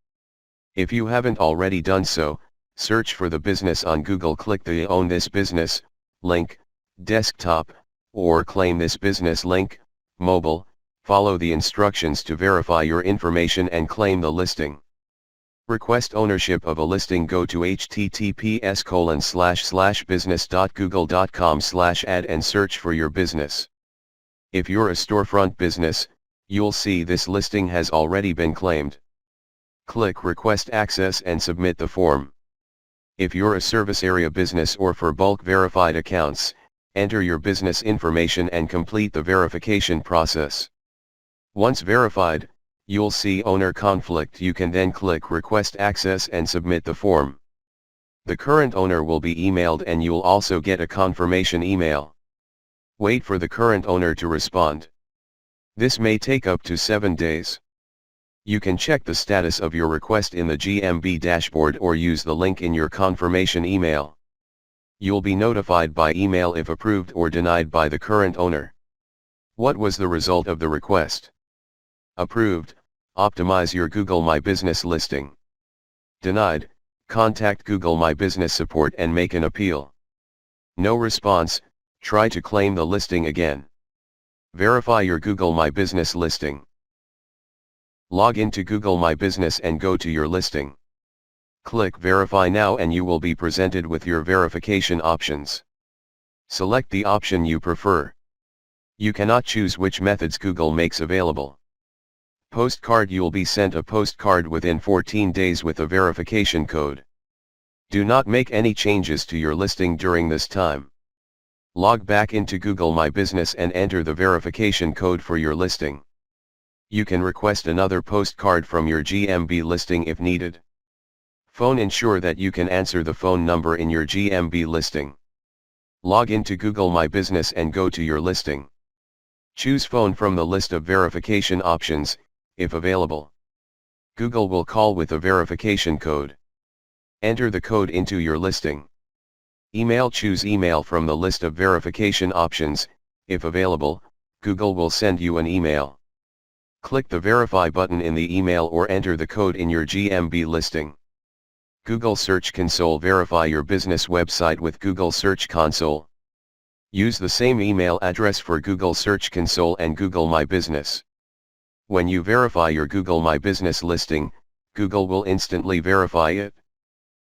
If you haven't already done so, search for the business on Google. Click the Own This Business link, desktop, or Claim This Business link, mobile. Follow the instructions to verify your information and claim the listing. Request ownership of a listing. Go to https://business.google.com/ad and search for your business. If you're a storefront business, you'll see this listing has already been claimed. Click Request Access and submit the form. If you're a service area business or for bulk verified accounts, enter your business information and complete the verification process. Once verified, you'll see owner conflict. You can then click Request Access and submit the form. The current owner will be emailed and you'll also get a confirmation email. Wait for the current owner to respond. This may take up to 7 days. You can check the status of your request in the GMB dashboard or use the link in your confirmation email. You'll be notified by email if approved or denied by the current owner. What was the result of the request? Approved, optimize your Google My Business listing. Denied, contact Google My Business support and make an appeal. No response, try to claim the listing again. Verify your Google My Business listing. Log into Google My Business and go to your listing. Click Verify Now and you will be presented with your verification options. Select the option you prefer. You cannot choose which methods Google makes available. Postcard. You'll be sent a postcard within 14 days with a verification code. Do not make any changes to your listing during this time. Log back into Google My Business and enter the verification code for your listing. You can request another postcard from your GMB listing if needed. Phone. Ensure that you can answer the phone number in your GMB listing. Log into Google My Business and go to your listing. Choose phone from the list of verification options, if available. Google will call with a verification code. Enter the code into your listing. Email. Choose email from the list of verification options, if available. Google will send you an email. Click the Verify button in the email or enter the code in your GMB listing. Google Search Console. Verify your business website with Google Search Console. Use the same email address for Google Search Console and Google My Business. When you verify your Google My Business listing, Google will instantly verify it.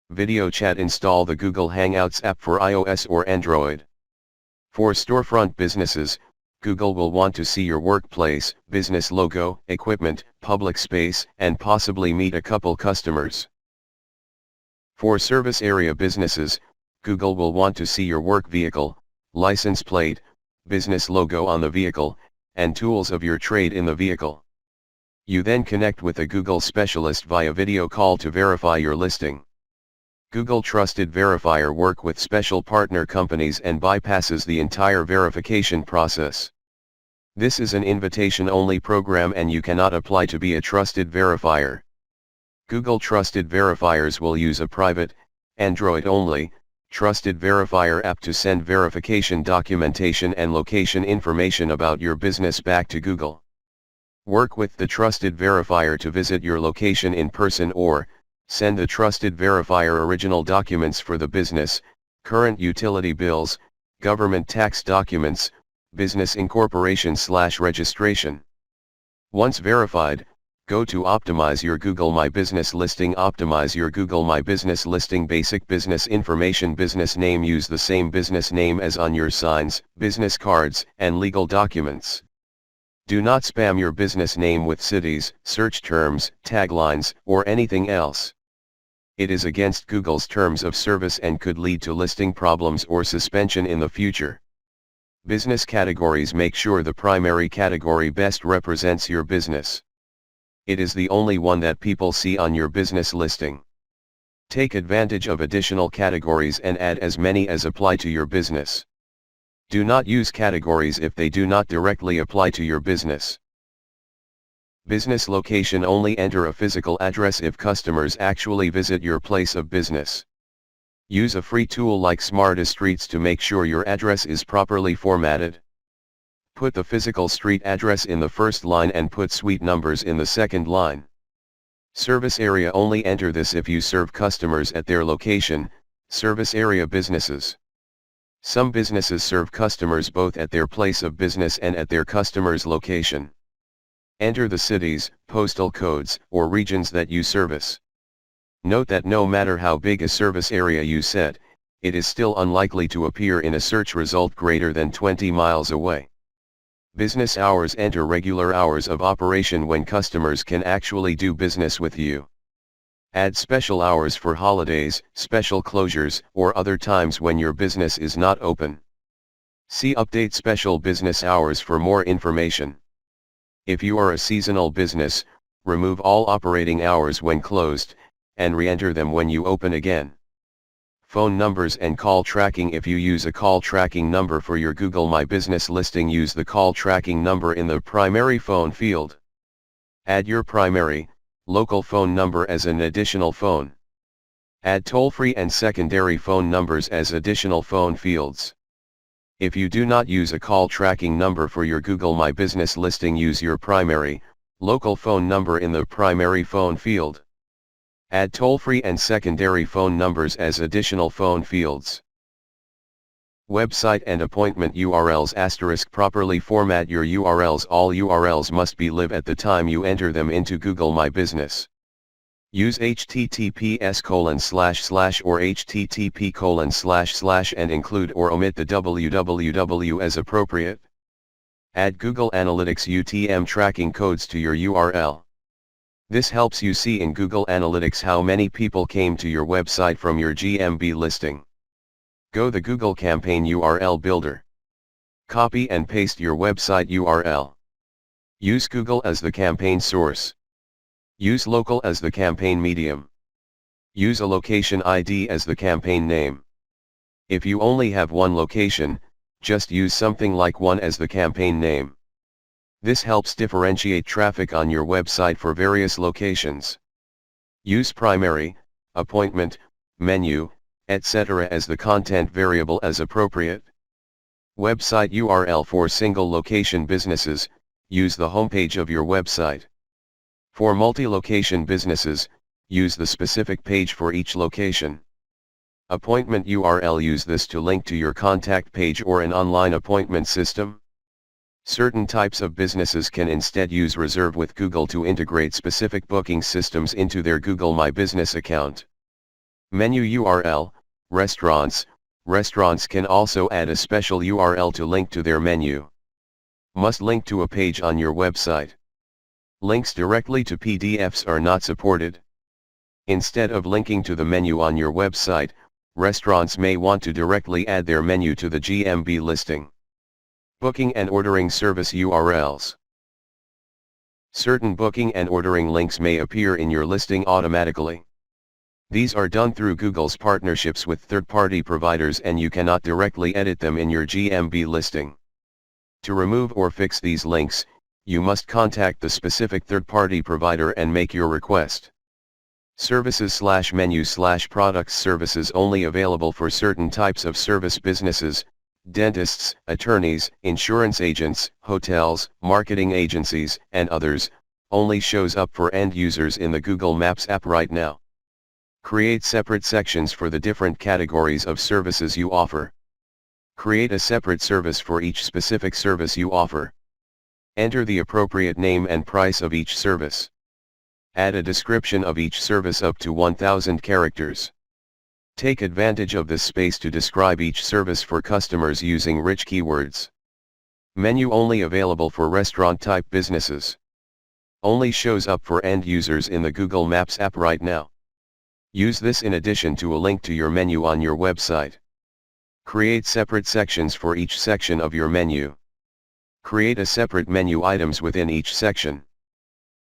Video chat. Install the Google Hangouts app for iOS or Android. For storefront businesses, Google will want to see your workplace, business logo, equipment, public space, and possibly meet a couple customers. For service area businesses, Google will want to see your work vehicle, license plate, business logo on the vehicle, and tools of your trade in the vehicle. You then connect with a Google specialist via video call to verify your listing. Google Trusted Verifier works with special partner companies and bypasses the entire verification process. This is an invitation-only program and you cannot apply to be a trusted verifier. Google Trusted Verifiers will use a private, Android-only, Trusted Verifier app to send verification documentation and location information about your business back to Google. Work with the Trusted Verifier to visit your location in person or send the Trusted Verifier original documents for the business, current utility bills, government tax documents, business incorporation/registration. Once verified, go to Optimize your Google My Business listing. Optimize your Google My Business listing. Basic business information. Business name. Use the same business name as on your signs, business cards, and legal documents. Do not spam your business name with cities, search terms, taglines, or anything else. It is against Google's terms of service and could lead to listing problems or suspension in the future. Business categories. Make sure the primary category best represents your business. It is the only one that people see on your business listing. Take advantage of additional categories and add as many as apply to your business. Do not use categories if they do not directly apply to your business. Business location. Only enter a physical address if customers actually visit your place of business. Use a free tool like SmartStreets to make sure your address is properly formatted. Put the physical street address in the first line and put suite numbers in the second line. Service area. Only enter this if you serve customers at their location. Service area businesses. Some businesses serve customers both at their place of business and at their customer's location. Enter the cities, postal codes, or regions that you service. Note that no matter how big a service area you set, it is still unlikely to appear in a search result greater than 20 miles away. Business hours. Enter regular hours of operation when customers can actually do business with you. Add special hours for holidays, special closures, or other times when your business is not open. See Update Special Business Hours for more information. If you are a seasonal business, remove all operating hours when closed, and re-enter them when you open again. Phone numbers and call tracking. If you use a call tracking number for your Google My Business listing, use the call tracking number in the primary phone field. Add your primary, local phone number as an additional phone. Add toll-free and secondary phone numbers as additional phone fields. If you do not use a call tracking number for your Google My Business listing, use your primary, local phone number in the primary phone field. Add toll-free and secondary phone numbers as additional phone fields. Website and appointment URLs *. Properly format your URLs. All URLs must be live at the time you enter them into Google My Business. Use https:// or http:// and include or omit the www as appropriate. Add Google Analytics UTM tracking codes to your URL. This helps you see in Google Analytics how many people came to your website from your GMB listing. Go the Google Campaign URL Builder. Copy and paste your website URL. Use Google as the campaign source. Use local as the campaign medium. Use a location ID as the campaign name. If you only have one location, just use something like one as the campaign name. This helps differentiate traffic on your website for various locations. Use primary, appointment, menu, etc. as the content variable as appropriate. Website URL. For single location businesses, use the homepage of your website. For multi-location businesses, use the specific page for each location. Appointment URL. Use this to link to your contact page or an online appointment system. Certain types of businesses can instead use Reserve with Google to integrate specific booking systems into their Google My Business account. Menu URL. Restaurants. Restaurants can also add a special URL to link to their menu. Must link to a page on your website. Links directly to PDFs are not supported. Instead of linking to the menu on your website, restaurants may want to directly add their menu to the GMB listing. Booking and ordering service URLs. Certain booking and ordering links may appear in your listing automatically. These are done through Google's partnerships with third-party providers, and you cannot directly edit them in your GMB listing. To remove or fix these links, you must contact the specific third-party provider and make your request. Services/menu/products. Services only available for certain types of service businesses, dentists, attorneys, insurance agents, hotels, marketing agencies, and others, only shows up for end users in the Google Maps app right now. Create separate sections for the different categories of services you offer. Create a separate service for each specific service you offer. Enter the appropriate name and price of each service. Add a description of each service up to 1,000 characters. Take advantage of this space to describe each service for customers using rich keywords. Menu only available for restaurant-type businesses. Only shows up for end users in the Google Maps app right now. Use this in addition to a link to your menu on your website. Create separate sections for each section of your menu. Create a separate menu items within each section.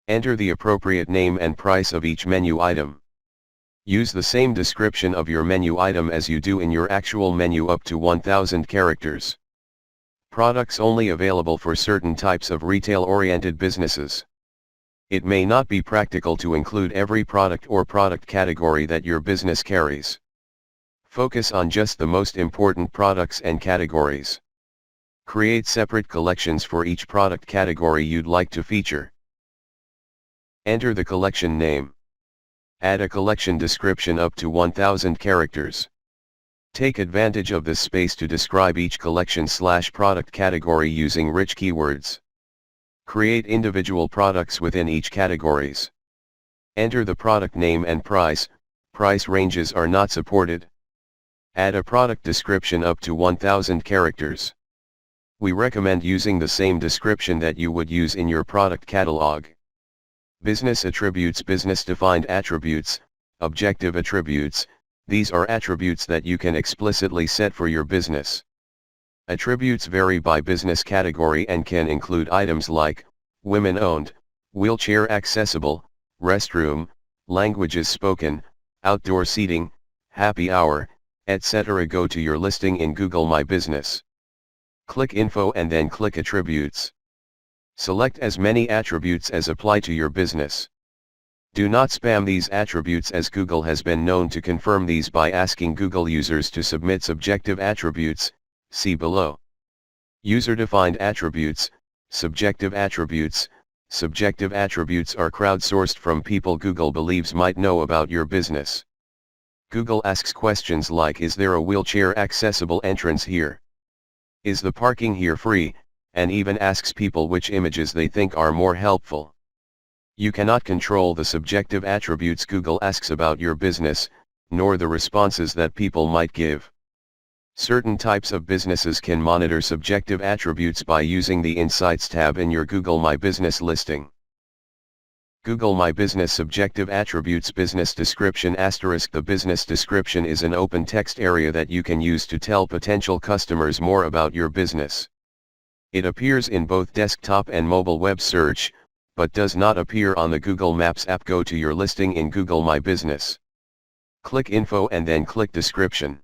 Enter the appropriate name and price of each menu item. Use the same description of your menu item as you do in your actual menu up to 1,000 characters. Products only available for certain types of retail-oriented businesses. It may not be practical to include every product or product category that your business carries. Focus on just the most important products and categories. Create separate collections for each product category you'd like to feature. Enter the collection name. Add a collection description up to 1,000 characters. Take advantage of this space to describe each collection/product category using rich keywords. Create individual products within each categories. Enter the product name and price. Price ranges are not supported. Add a product description up to 1,000 characters. We recommend using the same description that you would use in your product catalog. Business attributes. Business-defined attributes, objective attributes, these are attributes that you can explicitly set for your business. Attributes vary by business category and can include items like, women-owned, wheelchair accessible, restroom, languages spoken, outdoor seating, happy hour, etc. Go to your listing in Google My Business. Click Info and then click Attributes. Select as many attributes as apply to your business. Do not spam these attributes, as Google has been known to confirm these by asking Google users to submit subjective attributes, see below. User-defined attributes, subjective attributes. Subjective attributes are crowdsourced from people Google believes might know about your business. Google asks questions like, is there a wheelchair accessible entrance here? Is the parking here free? And even asks people which images they think are more helpful. You cannot control the subjective attributes Google asks about your business, nor the responses that people might give. Certain types of businesses can monitor subjective attributes by using the Insights tab in your Google My Business listing. Google My Business Subjective Attributes. Business Description *. The business description is an open text area that you can use to tell potential customers more about your business. It appears in both desktop and mobile web search, but does not appear on the Google Maps app. Go to your listing in Google My Business. Click Info and then click Description.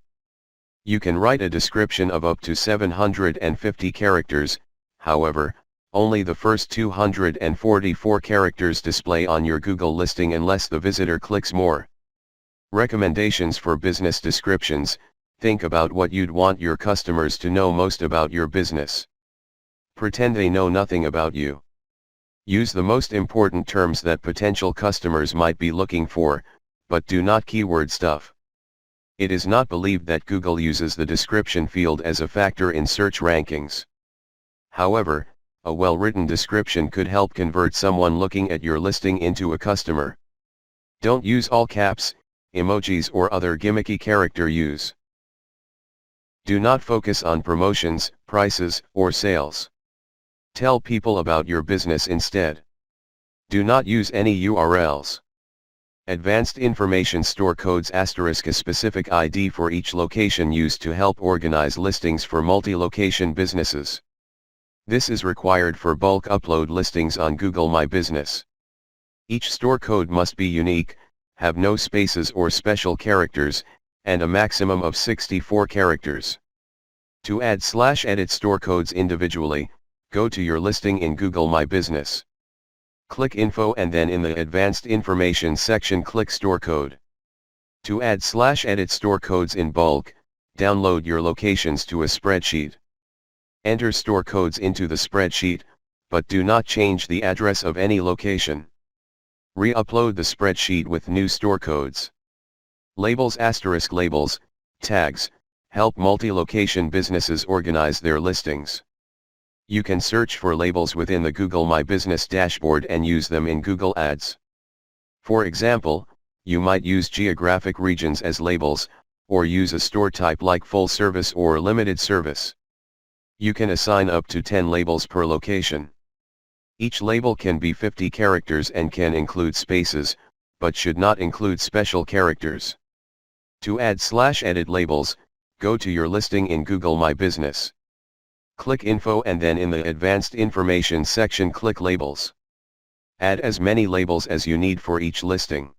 You can write a description of up to 750 characters, however, only the first 244 characters display on your Google listing unless the visitor clicks more. Recommendations for business descriptions. Think about what you'd want your customers to know most about your business. Pretend they know nothing about you. Use the most important terms that potential customers might be looking for, but do not keyword stuff. It is not believed that Google uses the description field as a factor in search rankings. However, a well-written description could help convert someone looking at your listing into a customer. Don't use all caps, emojis or other gimmicky character use. Do not focus on promotions, prices, or sales. Tell people about your business instead. Do not use any URLs. Advanced Information Store Codes ** a specific ID for each location used to help organize listings for multi-location businesses. This is required for bulk upload listings on Google My Business. Each store code must be unique, have no spaces or special characters, and a maximum of 64 characters. To add/edit store codes individually, go to your listing in Google My Business. Click Info and then in the Advanced Information section click Store Code. To add/edit store codes in bulk, download your locations to a spreadsheet. Enter store codes into the spreadsheet, but do not change the address of any location. Re-upload the spreadsheet with new store codes. Labels ** labels, tags, help multi-location businesses organize their listings. You can search for labels within the Google My Business dashboard and use them in Google Ads. For example, you might use geographic regions as labels, or use a store type like full service or limited service. You can assign up to 10 labels per location. Each label can be 50 characters and can include spaces, but should not include special characters. To add/edit labels, go to your listing in Google My Business. Click Info and then in the Advanced Information section click Labels. Add as many labels as you need for each listing.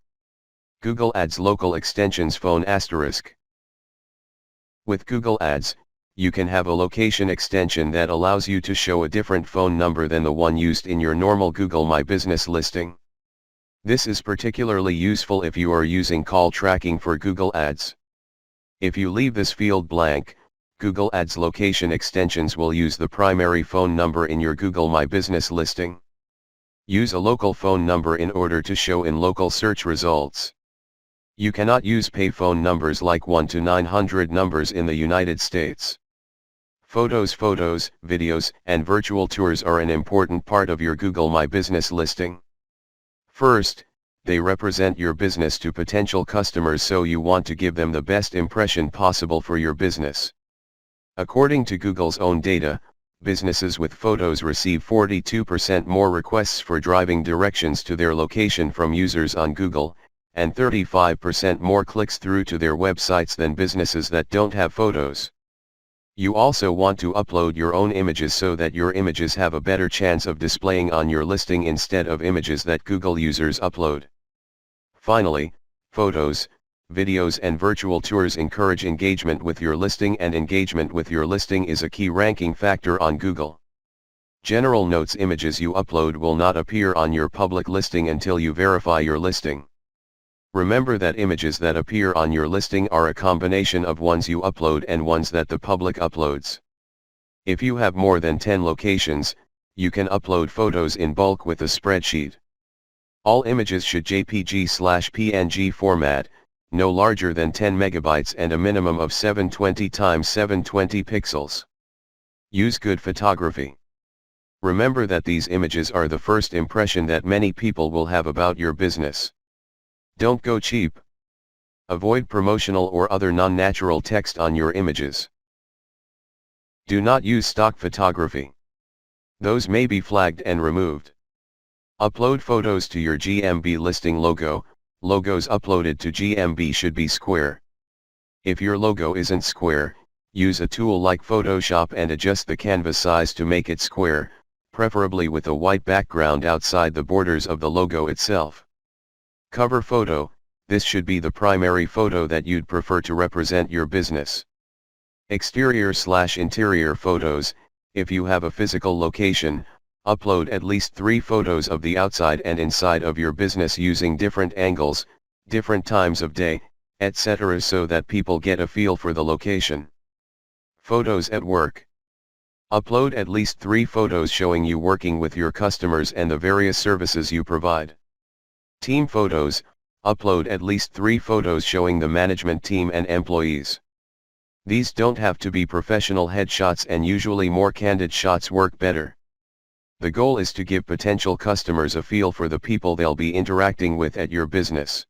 Google Ads Local Extensions Phone *. With Google Ads, you can have a location extension that allows you to show a different phone number than the one used in your normal Google My Business listing. This is particularly useful if you are using call tracking for Google Ads. If you leave this field blank, Google Ads location extensions will use the primary phone number in your Google My Business listing. Use a local phone number in order to show in local search results. You cannot use payphone numbers like 1-900 numbers in the United States. Photos, videos, and virtual tours are an important part of your Google My Business listing. First, they represent your business to potential customers, so you want to give them the best impression possible for your business. According to Google's own data, businesses with photos receive 42% more requests for driving directions to their location from users on Google, and 35% more clicks through to their websites than businesses that don't have photos. You also want to upload your own images so that your images have a better chance of displaying on your listing instead of images that Google users upload. Finally, photos, videos and virtual tours encourage engagement with your listing, and engagement with your listing is a key ranking factor on Google. General notes: images you upload will not appear on your public listing until you verify your listing. Remember that images that appear on your listing are a combination of ones you upload and ones that the public uploads. If you have more than 10 locations, you can upload photos in bulk with a spreadsheet. All images should JPG/PNG format, no larger than 10 megabytes and a minimum of 720 x 720 pixels. Use good photography. Remember that these images are the first impression that many people will have about your business. Don't go cheap. Avoid promotional or other non-natural text on your images. Do not use stock photography. Those may be flagged and removed. Upload photos to your GMB listing logo. Logos uploaded to GMB should be square. If your logo isn't square, use a tool like Photoshop and adjust the canvas size to make it square, preferably with a white background outside the borders of the logo itself. Cover photo: this should be the primary photo that you'd prefer to represent your business. Exterior/interior photos: if you have a physical location, upload at least 3 photos of the outside and inside of your business using different angles, different times of day, etc., so that people get a feel for the location. Photos at work: upload at least 3 photos showing you working with your customers and the various services you provide. Team photos: upload at least 3 photos showing the management team and employees. These don't have to be professional headshots, and usually more candid shots work better. The goal is to give potential customers a feel for the people they'll be interacting with at your business.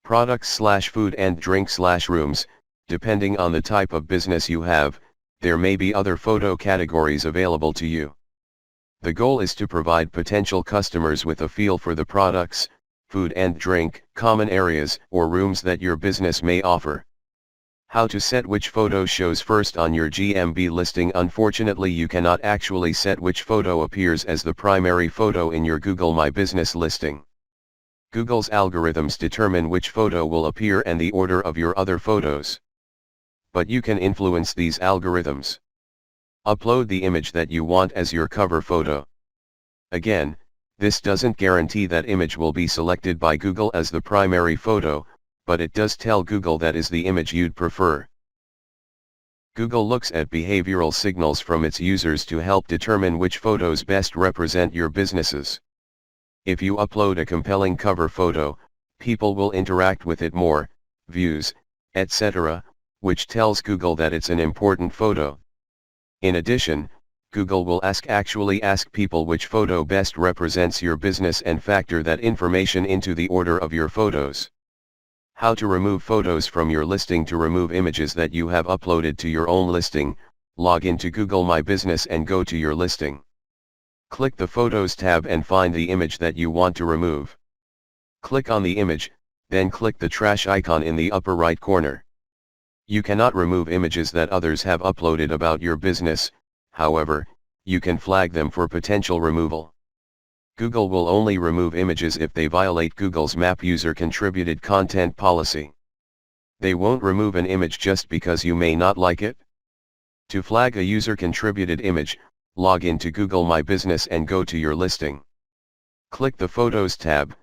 Products/food and drink/rooms: depending on the type of business you have, there may be other photo categories available to you. The goal is to provide potential customers with a feel for the products, food and drink, common areas or rooms that your business may offer. How to set which photo shows first on your GMB listing. Unfortunately, you cannot actually set which photo appears as the primary photo in your Google My Business listing. Google's algorithms determine which photo will appear and the order of your other photos. But you can influence these algorithms. Upload the image that you want as your cover photo. Again, this doesn't guarantee that image will be selected by Google as the primary photo, but it does tell Google that is the image you'd prefer. Google looks at behavioral signals from its users to help determine which photos best represent your businesses. If you upload a compelling cover photo, people will interact with it more, views, etc., which tells Google that it's an important photo. In addition, Google will actually ask people which photo best represents your business and factor that information into the order of your photos. How to remove photos from your listing. To remove images that you have uploaded to your own listing, log into Google My Business and go to your listing. Click the Photos tab and find the image that you want to remove. Click on the image, then click the trash icon in the upper right corner. You cannot remove images that others have uploaded about your business, however, you can flag them for potential removal. Google will only remove images if they violate Google's Map user-contributed content policy. They won't remove an image just because you may not like it. To flag a user-contributed image, log into Google My Business and go to your listing. Click the Photos tab,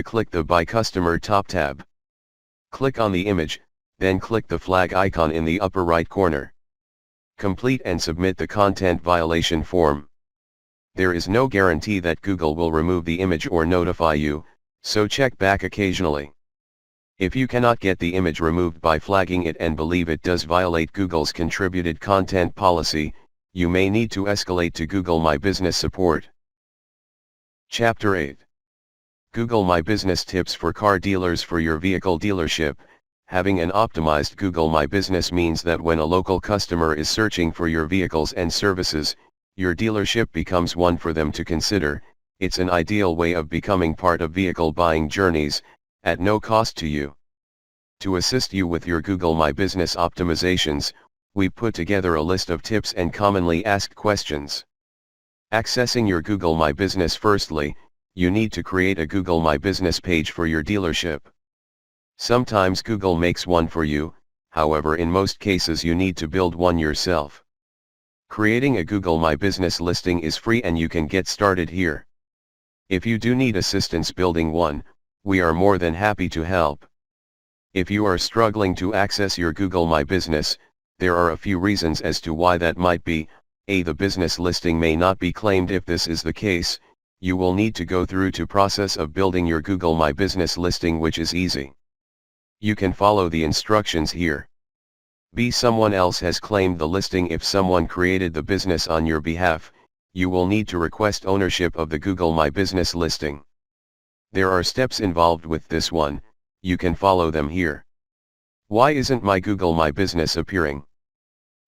click the By Customer top tab. Click on the image, then click the flag icon in the upper right corner. Complete and submit the content violation form. There is no guarantee that Google will remove the image or notify you, so check back occasionally. If you cannot get the image removed by flagging it and believe it does violate Google's contributed content policy, you may need to escalate to Google My Business support. Chapter 8. Google My Business Tips for Car Dealers. For your vehicle dealership, having an optimized Google My Business means that when a local customer is searching for your vehicles and services, your dealership becomes one for them to consider. It's an ideal way of becoming part of vehicle buying journeys, at no cost to you. To assist you with your Google My Business optimizations, we put together a list of tips and commonly asked questions. Accessing your Google My Business. Firstly, you need to create a Google My Business page for your dealership. Sometimes Google makes one for you, however in most cases you need to build one yourself. Creating a Google My Business listing is free and you can get started here. If you do need assistance building one, we are more than happy to help. If you are struggling to access your Google My Business, there are a few reasons as to why that might be. A. The business listing may not be claimed. If this is the case, you will need to go through the process of building your Google My Business listing, which is easy. You can follow the instructions here. B. Someone else has claimed the listing. If someone created the business on your behalf, you will need to request ownership of the Google My Business listing. There are steps involved with this one, you can follow them here. Why isn't my Google My Business appearing?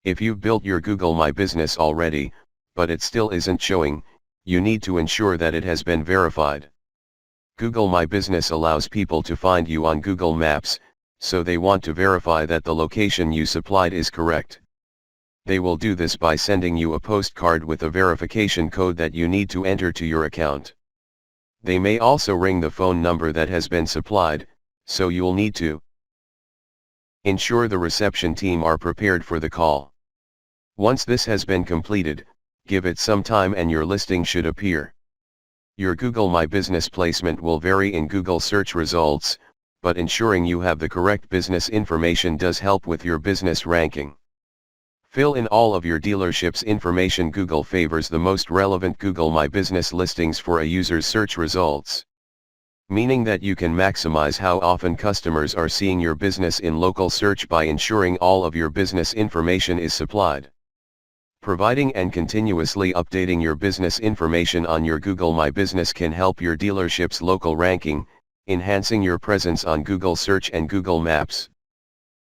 If you've built your Google My Business already, but it still isn't showing, you need to ensure that it has been verified. Google My Business allows people to find you on Google Maps, so they want to verify that the location you supplied is correct. They will do this by sending you a postcard with a verification code that you need to enter to your account. They may also ring the phone number that has been supplied, so you'll need to ensure the reception team are prepared for the call. Once this has been completed, give it some time and your listing should appear. Your Google My Business placement will vary in Google search results, but ensuring you have the correct business information does help with your business ranking. Fill in all of your dealership's information. Google favors the most relevant Google My Business listings for a user's search results, meaning that you can maximize how often customers are seeing your business in local search by ensuring all of your business information is supplied. Providing and continuously updating your business information on your Google My Business can help your dealership's local ranking, enhancing your presence on Google Search and Google Maps.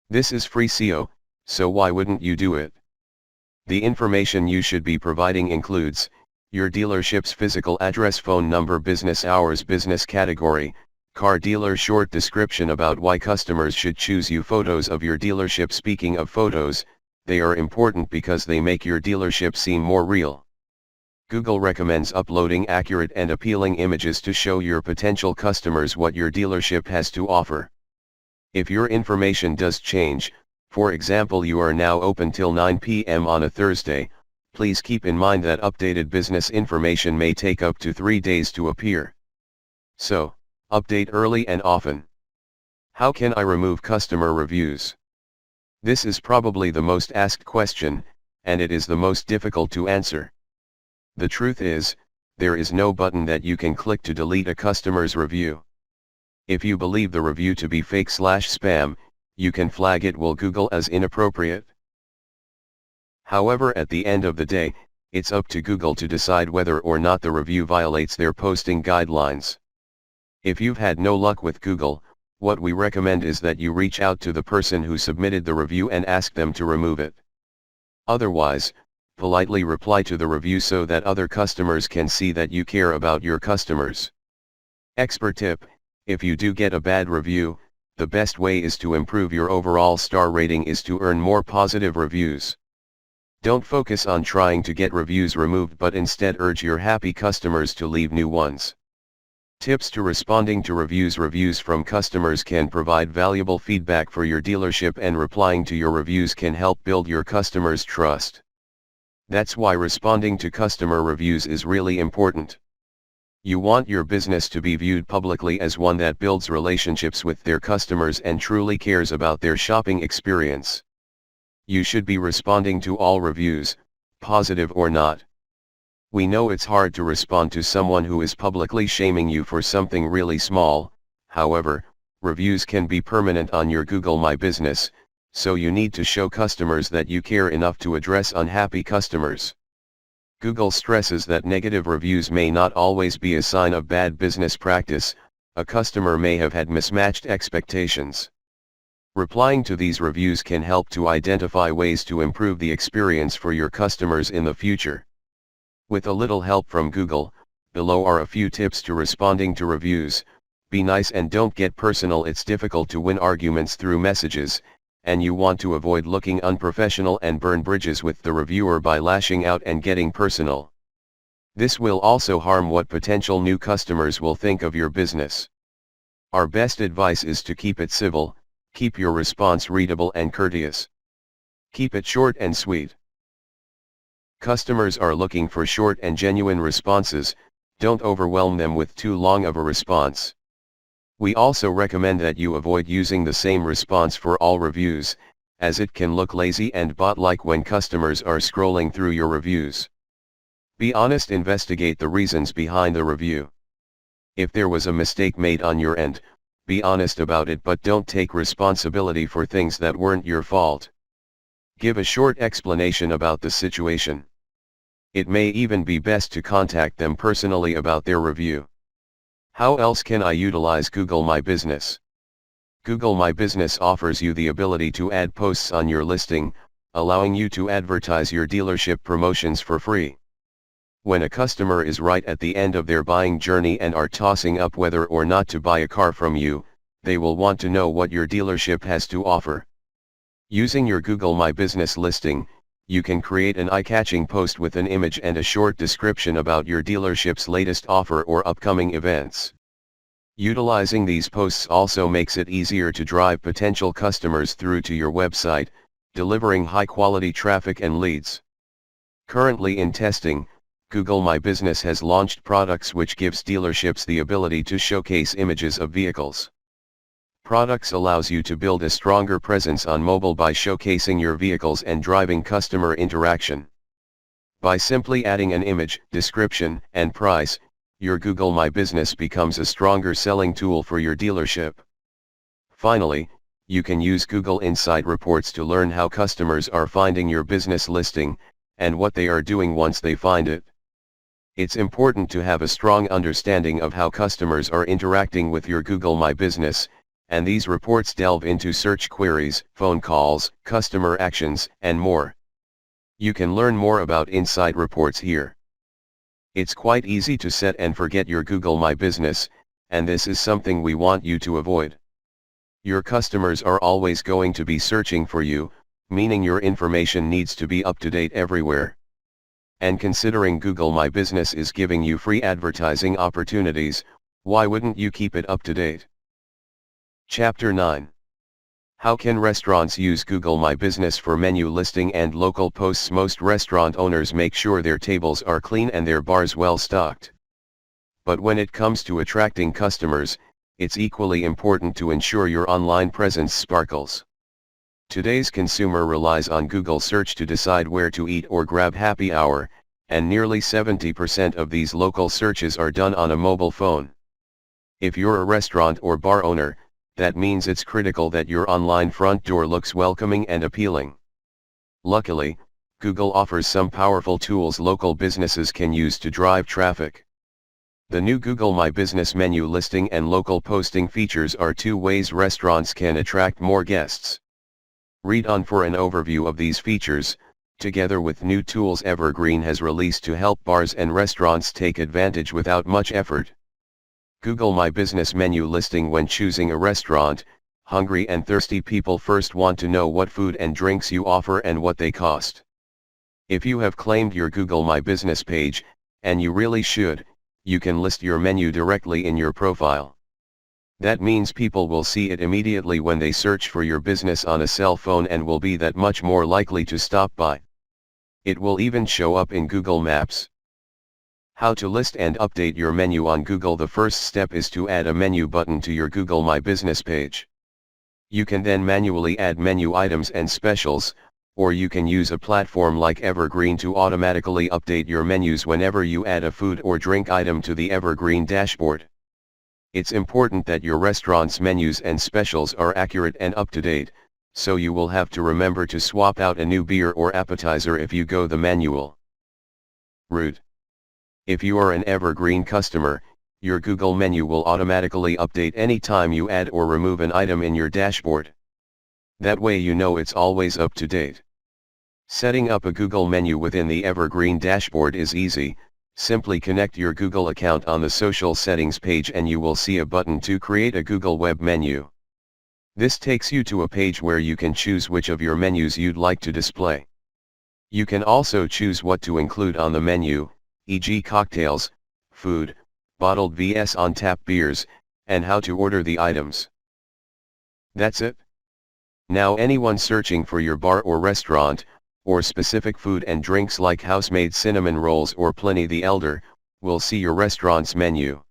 This is free SEO, so why wouldn't you do it? The information you should be providing includes your dealership's physical address, phone number, business hours, business category, Car dealer short description about why customers should choose you. Photos of your dealership. Speaking of photos, they are important because they make your dealership seem more real. Google recommends uploading accurate and appealing images to show your potential customers what your dealership has to offer. If your information does change, for example you are now open till 9 p.m. on a Thursday, please keep in mind that updated business information may take up to 3 days to appear. So, update early and often. How can I remove customer reviews? This is probably the most asked question, and it is the most difficult to answer. The truth is, there is no button that you can click to delete a customer's review. If you believe the review to be fake/spam, you can flag it with Google as inappropriate. However, at the end of the day, it's up to Google to decide whether or not the review violates their posting guidelines. If you've had no luck with Google, what we recommend is that you reach out to the person who submitted the review and ask them to remove it. Otherwise, politely reply to the review so that other customers can see that you care about your customers. Expert tip: if you do get a bad review, the best way is to improve your overall star rating is to earn more positive reviews. Don't focus on trying to get reviews removed, but instead urge your happy customers to leave new ones. Tips to responding to reviews: reviews from customers can provide valuable feedback for your dealership, and replying to your reviews can help build your customers' trust. That's why responding to customer reviews is really important. You want your business to be viewed publicly as one that builds relationships with their customers and truly cares about their shopping experience. You should be responding to all reviews, positive or not. We know it's hard to respond to someone who is publicly shaming you for something really small. However, reviews can be permanent on your Google My Business, so you need to show customers that you care enough to address unhappy customers. Google stresses that negative reviews may not always be a sign of bad business practice. A customer may have had mismatched expectations. Replying to these reviews can help to identify ways to improve the experience for your customers in the future. With a little help from Google, below are a few tips to responding to reviews. Be nice and don't get personal. It's difficult to win arguments through messages, and you want to avoid looking unprofessional and burn bridges with the reviewer by lashing out and getting personal. This will also harm what potential new customers will think of your business. Our best advice is to keep it civil, keep your response readable and courteous. Keep it short and sweet. Customers are looking for short and genuine responses. Don't overwhelm them with too long of a response. We also recommend that you avoid using the same response for all reviews, as it can look lazy and bot-like when customers are scrolling through your reviews. Be honest. Investigate the reasons behind the review. If there was a mistake made on your end, be honest about it, but don't take responsibility for things that weren't your fault. Give a short explanation about the situation. It may even be best to contact them personally about their review. How else can I utilize Google My Business? Google My Business offers you the ability to add posts on your listing, allowing you to advertise your dealership promotions for free. When a customer is right at the end of their buying journey and are tossing up whether or not to buy a car from you, they will want to know what your dealership has to offer. Using your Google My Business listing, you can create an eye-catching post with an image and a short description about your dealership's latest offer or upcoming events. Utilizing these posts also makes it easier to drive potential customers through to your website, delivering high-quality traffic and leads. Currently in testing, Google My Business has launched products which gives dealerships the ability to showcase images of vehicles. Products allows you to build a stronger presence on mobile by showcasing your vehicles and driving customer interaction. By simply adding an image, description, and price, your Google My Business becomes a stronger selling tool for your dealership. Finally, you can use Google Insight reports to learn how customers are finding your business listing, and what they are doing once they find it. It's important to have a strong understanding of how customers are interacting with your Google My Business, and these reports delve into search queries, phone calls, customer actions, and more. You can learn more about Insight reports here. It's quite easy to set and forget your Google My Business, and this is something we want you to avoid. Your customers are always going to be searching for you, meaning your information needs to be up to date everywhere. And considering Google My Business is giving you free advertising opportunities, why wouldn't you keep it up to date? Chapter 9. How can restaurants use Google My Business for menu listing and local posts? Most restaurant owners make sure their tables are clean and their bars well stocked. But when it comes to attracting customers, it's equally important to ensure your online presence sparkles. Today's consumer relies on Google search to decide where to eat or grab happy hour, and nearly 70% of these local searches are done on a mobile phone. If you're a restaurant or bar owner, that means it's critical that your online front door looks welcoming and appealing. Luckily, Google offers some powerful tools local businesses can use to drive traffic. The new Google My Business menu listing and local posting features are 2 ways restaurants can attract more guests. Read on for an overview of these features, together with new tools Evergreen has released to help bars and restaurants take advantage without much effort. Google My Business menu listing. When choosing a restaurant, hungry and thirsty people first want to know what food and drinks you offer and what they cost. If you have claimed your Google My Business page, and you really should, you can list your menu directly in your profile. That means people will see it immediately when they search for your business on a cell phone and will be that much more likely to stop by. It will even show up in Google Maps. How to list and update your menu on Google. The first step is to add a menu button to your Google My Business page. You can then manually add menu items and specials, or you can use a platform like Evergreen to automatically update your menus whenever you add a food or drink item to the Evergreen dashboard. It's important that your restaurant's menus and specials are accurate and up to date, so you will have to remember to swap out a new beer or appetizer if you go the manual route. If you are an Evergreen customer, your Google menu will automatically update anytime you add or remove an item in your dashboard. That way you know it's always up to date. Setting up a Google menu within the Evergreen dashboard is easy. Simply connect your Google account on the social settings page and you will see a button to create a Google web menu. This takes you to a page where you can choose which of your menus you'd like to display. You can also choose what to include on the menu, e.g. cocktails, food, bottled vs on-tap beers, and how to order the items. That's it. Now anyone searching for your bar or restaurant, or specific food and drinks like house-made cinnamon rolls or Pliny the Elder, will see your restaurant's menu.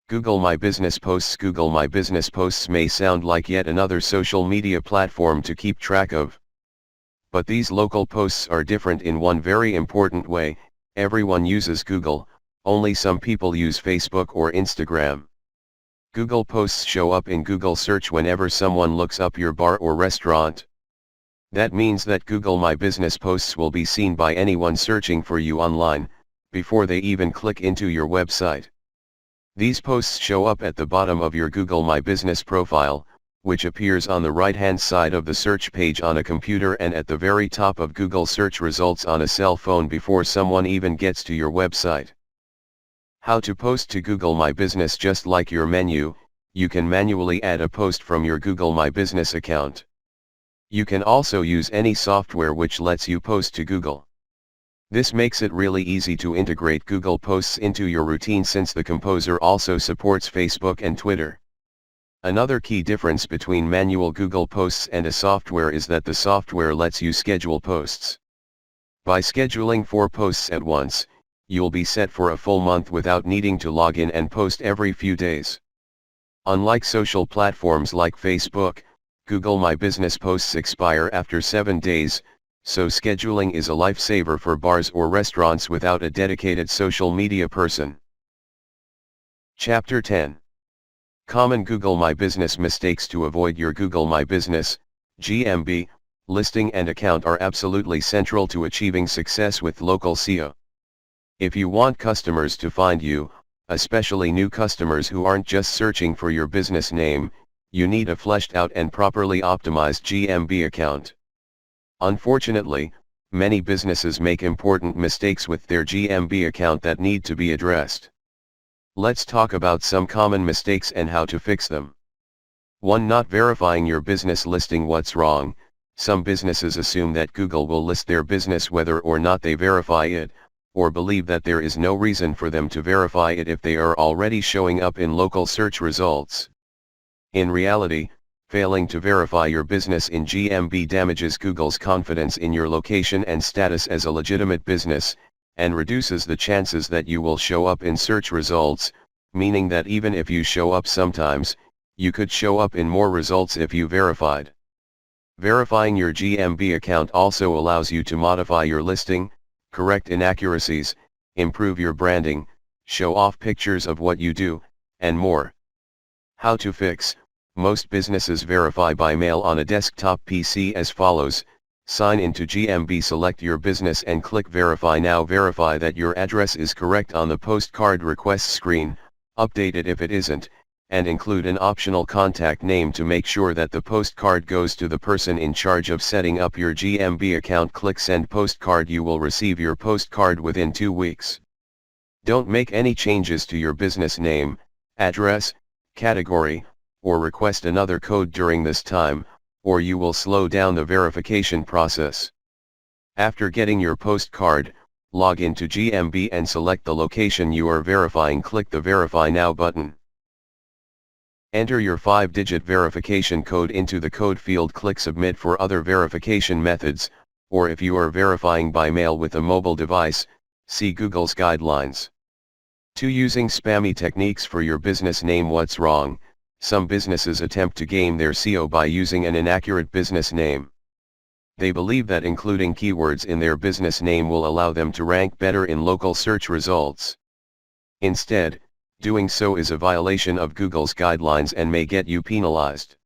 Google My Business Posts. Google My Business Posts may sound like yet another social media platform to keep track of. But these local posts are different in one very important way. Everyone uses Google, only some people use Facebook or Instagram. Google Posts show up in Google search whenever someone looks up your bar or restaurant. That means that Google My Business posts will be seen by anyone searching for you online, before they even click into your website. These posts show up at the bottom of your Google My Business profile, which appears on the right-hand side of the search page on a computer and at the very top of Google search results on a cell phone before someone even gets to your website. How to post to Google My Business. Just like your menu, you can manually add a post from your Google My Business account. You can also use any software which lets you post to Google. This makes it really easy to integrate Google Posts into your routine since the Composer also supports Facebook and Twitter. Another key difference between manual Google Posts and a software is that the software lets you schedule posts. By scheduling 4 posts at once, you'll be set for a full month without needing to log in and post every few days. Unlike social platforms like Facebook, Google My Business posts expire after 7 days, so scheduling is a lifesaver for bars or restaurants without a dedicated social media person. Chapter 10. Common Google My Business mistakes. To avoid your Google My Business, GMB, listing and account are absolutely central to achieving success with local SEO. If you want customers to find you, especially new customers who aren't just searching for your business name, you need a fleshed out and properly optimized GMB account. Unfortunately, many businesses make important mistakes with their GMB account that need to be addressed. Let's talk about some common mistakes and how to fix them. 1. Not verifying your business listing. What's wrong? Some businesses assume that Google will list their business whether or not they verify it, or believe that there is no reason for them to verify it if they are already showing up in local search results. In reality, failing to verify your business in GMB damages Google's confidence in your location and status as a legitimate business, and reduces the chances that you will show up in search results, meaning that even if you show up sometimes, you could show up in more results if you verified. Verifying your GMB account also allows you to modify your listing, correct inaccuracies, improve your branding, show off pictures of what you do, and more. How to fix? Most businesses verify by mail on a desktop PC as follows. Sign into GMB, select your business and click Verify Now. Verify that your address is correct on the postcard request screen, update it if it isn't, and include an optional contact name to make sure that the postcard goes to the person in charge of setting up your GMB account. Click Send Postcard. You will receive your postcard within 2 weeks. Don't make any changes to your business name, address, category, or request another code during this time, or you will slow down the verification process. After getting your postcard, log into GMB and select the location you are verifying. Click the Verify Now button. Enter your 5-digit verification code into the code field. Click Submit. For other verification methods, or if you are verifying by mail with a mobile device, see Google's guidelines. 2. Using spammy techniques for your business name. What's wrong? Some businesses attempt to game their SEO by using an inaccurate business name. They believe that including keywords in their business name will allow them to rank better in local search results. Instead, doing so is a violation of Google's guidelines and may get you penalized.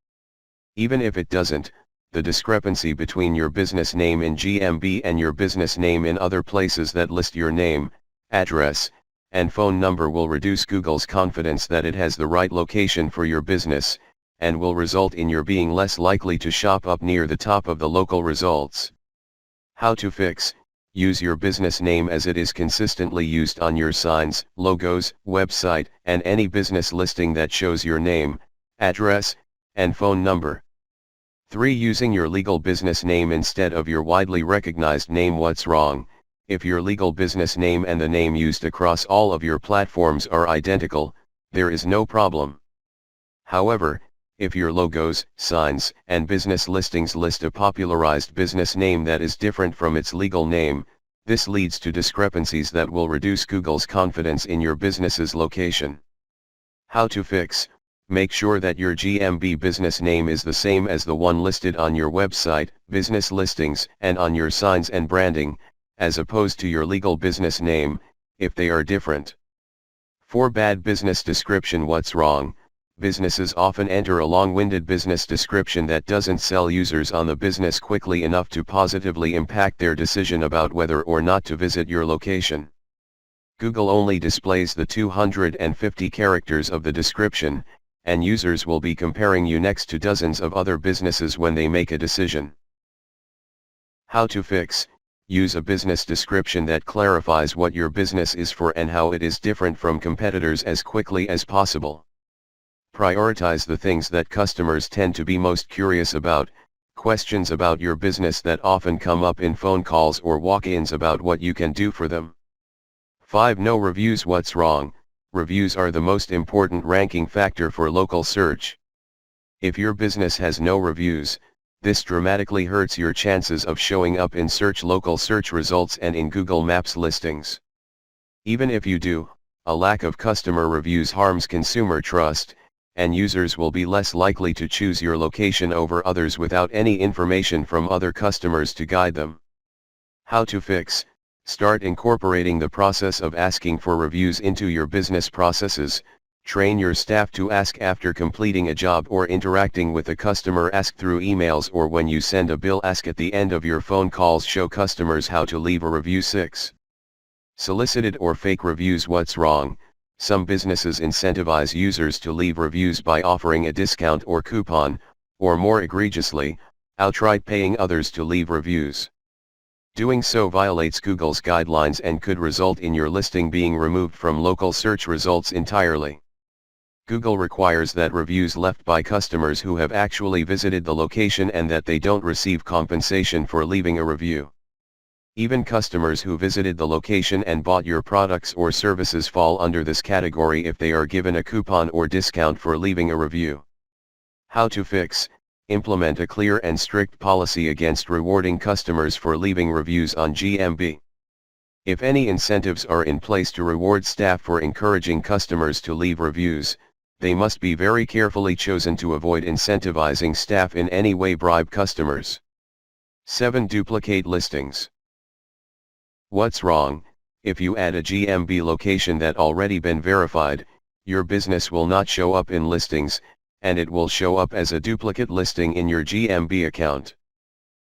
Even if it doesn't, the discrepancy between your business name in GMB and your business name in other places that list your name, address, and phone number will reduce Google's confidence that it has the right location for your business, and will result in your being less likely to shop up near the top of the local results. How to fix? Use your business name as it is consistently used on your signs, logos, website, and any business listing that shows your name, address, and phone number. 3. Using your legal business name instead of your widely recognized name. What's wrong? If your legal business name and the name used across all of your platforms are identical, there is no problem. However, if your logos, signs, and business listings list a popularized business name that is different from its legal name, this leads to discrepancies that will reduce Google's confidence in your business's location. How to fix? Make sure that your GMB business name is the same as the one listed on your website, business listings, and on your signs and branding, as opposed to your legal business name, if they are different. 4. Bad business description. What's wrong? Businesses often enter a long-winded business description that doesn't sell users on the business quickly enough to positively impact their decision about whether or not to visit your location. Google only displays the 250 characters of the description, and users will be comparing you next to dozens of other businesses when they make a decision. How to fix? Use a business description that clarifies what your business is for and how it is different from competitors as quickly as possible. Prioritize the things that customers tend to be most curious about, questions about your business that often come up in phone calls or walk-ins about what you can do for them. 5. No reviews. What's wrong? Reviews are the most important ranking factor for local search. If your business has no reviews, this dramatically hurts your chances of showing up in local search results and in Google Maps listings. Even if you do, a lack of customer reviews harms consumer trust, and users will be less likely to choose your location over others without any information from other customers to guide them. How to fix? Start incorporating the process of asking for reviews into your business processes. Train your staff to ask after completing a job or interacting with a customer. Ask through emails or when you send a bill. Ask at the end of your phone calls. Show customers how to leave a review. 6. Solicited or fake reviews. What's wrong? Some businesses incentivize users to leave reviews by offering a discount or coupon, or more egregiously, outright paying others to leave reviews. Doing so violates Google's guidelines and could result in your listing being removed from local search results entirely. Google requires that reviews left by customers who have actually visited the location and that they don't receive compensation for leaving a review. Even customers who visited the location and bought your products or services fall under this category if they are given a coupon or discount for leaving a review. How to fix: implement a clear and strict policy against rewarding customers for leaving reviews on GMB. If any incentives are in place to reward staff for encouraging customers to leave reviews, they must be very carefully chosen to avoid incentivizing staff in any way bribe customers. 7. Duplicate listings. What's wrong? If you add a GMB location that already been verified, your business will not show up in listings, and it will show up as a duplicate listing in your GMB account.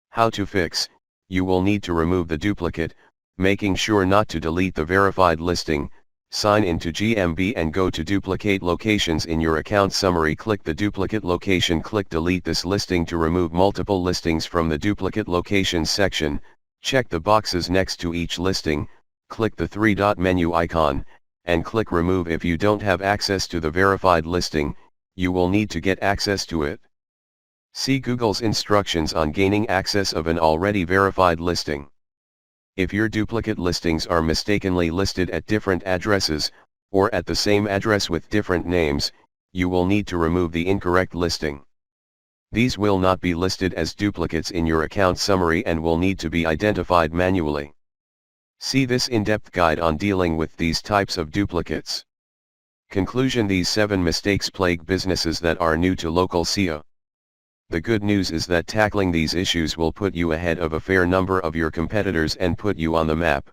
How to fix: you will need to remove the duplicate, making sure not to delete the verified listing. Sign into GMB and go to duplicate locations in your account summary. Click the duplicate location. Click delete this listing to remove multiple listings from the duplicate locations section. Check the boxes next to each listing, click the three-dot menu icon, and click remove. If you don't have access to the verified listing, you will need to get access to it. See Google's instructions on gaining access of an already verified listing. If your duplicate listings are mistakenly listed at different addresses, or at the same address with different names, you will need to remove the incorrect listing. These will not be listed as duplicates in your account summary and will need to be identified manually. See this in-depth guide on dealing with these types of duplicates. Conclusion: these 7 mistakes plague businesses that are new to local SEO. The good news is that tackling these issues will put you ahead of a fair number of your competitors and put you on the map.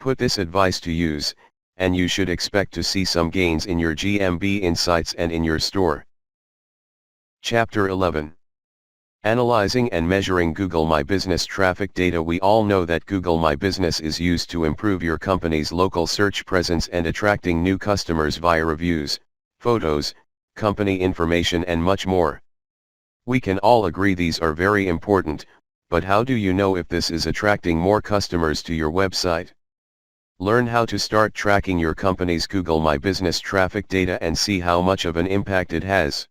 Put this advice to use, and you should expect to see some gains in your GMB insights and in your store. Chapter 11. Analyzing and measuring Google My Business traffic data. We all know that Google My Business is used to improve your company's local search presence and attracting new customers via reviews, photos, company information and much more. We can all agree these are very important, but how do you know if this is attracting more customers to your website? Learn how to start tracking your company's Google My Business traffic data and see how much of an impact it has.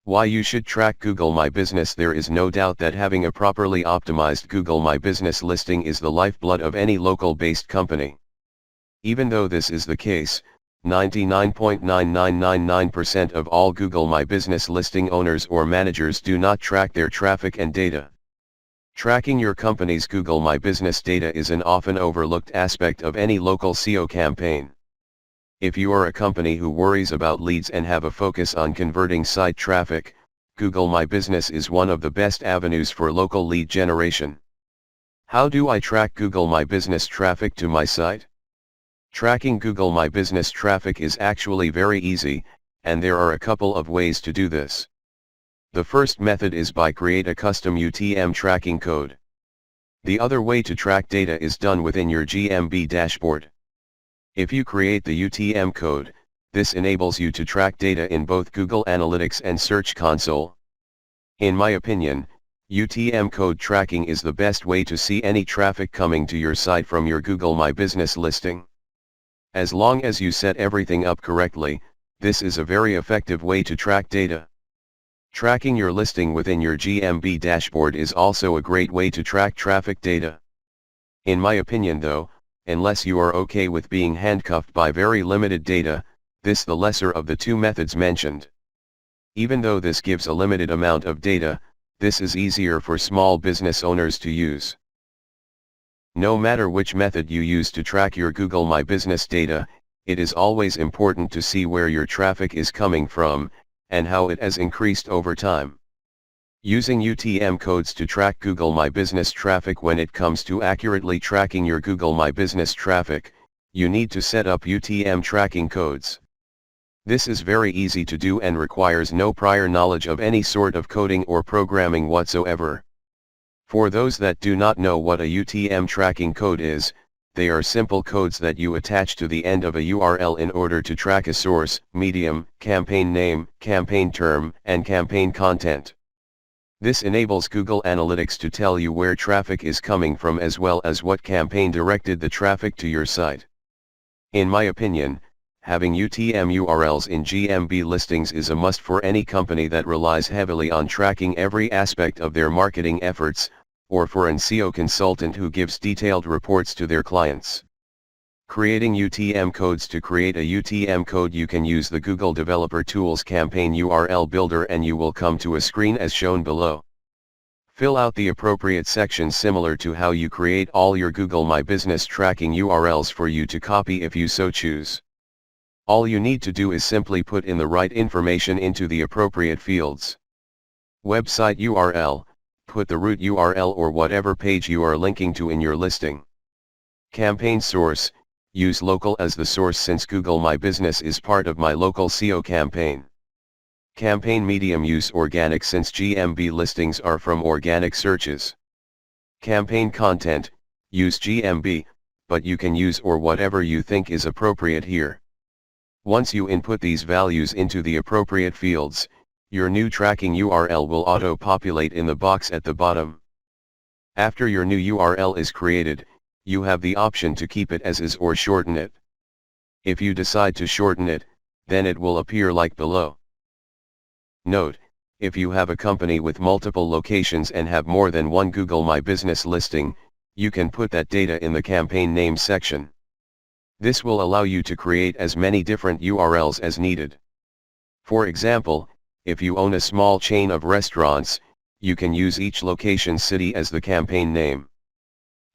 Why you should track Google My Business. There is no doubt that having a properly optimized Google My Business listing is the lifeblood of any local-based company. Even though this is the case, 99.9999% of all Google My Business listing owners or managers do not track their traffic and data. Tracking your company's Google My Business data is an often overlooked aspect of any local SEO campaign. If you are a company who worries about leads and have a focus on converting site traffic, Google My Business is one of the best avenues for local lead generation. How do I track Google My Business traffic to my site? Tracking Google My Business traffic is actually very easy, and there are a couple of ways to do this. The first method is by create a custom UTM tracking code. The other way to track data is done within your GMB dashboard. If you create the UTM code, this enables you to track data in both Google Analytics and Search Console. In my opinion, UTM code tracking is the best way to see any traffic coming to your site from your Google My Business listing. As long as you set everything up correctly, this is a very effective way to track data. Tracking your listing within your GMB dashboard is also a great way to track traffic data. In my opinion though, unless you are okay with being handcuffed by very limited data, this the lesser of the two methods mentioned. Even though this gives a limited amount of data, this is easier for small business owners to use. No matter which method you use to track your Google My Business data, it is always important to see where your traffic is coming from, and how it has increased over time. Using UTM codes to track Google My Business traffic. When it comes to accurately tracking your Google My Business traffic, you need to set up UTM tracking codes. This is very easy to do and requires no prior knowledge of any sort of coding or programming whatsoever. For those that do not know what a UTM tracking code is, they are simple codes that you attach to the end of a URL in order to track a source, medium, campaign name, campaign term, and campaign content. This enables Google Analytics to tell you where traffic is coming from as well as what campaign directed the traffic to your site. In my opinion, having UTM URLs in GMB listings is a must for any company that relies heavily on tracking every aspect of their marketing efforts, or for an SEO consultant who gives detailed reports to their clients. Creating UTM codes. To create a UTM code, you can use the Google Developer Tools Campaign URL Builder and you will come to a screen as shown below. Fill out the appropriate sections similar to how you create all your Google My Business tracking URLs for you to copy if you so choose. All you need to do is simply put in the right information into the appropriate fields. Website URL, put the root URL or whatever page you are linking to in your listing. Campaign source, use local as the source since Google My Business is part of my local SEO campaign. Campaign medium, use organic since GMB listings are from organic searches. Campaign content, use GMB, but you can use or whatever you think is appropriate here. Once you input these values into the appropriate fields, your new tracking URL will auto-populate in the box at the bottom. After your new URL is created, you have the option to keep it as is or shorten it. If you decide to shorten it, then it will appear like below. Note, if you have a company with multiple locations and have more than one Google My Business listing, you can put that data in the campaign name section. This will allow you to create as many different URLs as needed. For example, if you own a small chain of restaurants, you can use each location's city as the campaign name.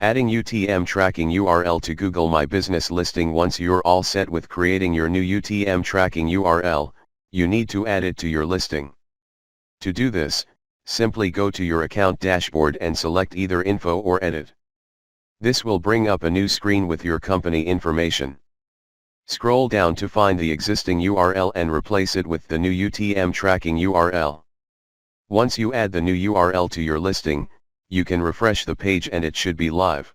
Adding UTM tracking URL to Google My Business listing. Once you're all set with creating your new UTM tracking URL, you need to add it to your listing. To do this, simply go to your account dashboard and select either Info or Edit. This will bring up a new screen with your company information. Scroll down to find the existing URL and replace it with the new UTM tracking URL. Once you add the new URL to your listing, you can refresh the page and it should be live.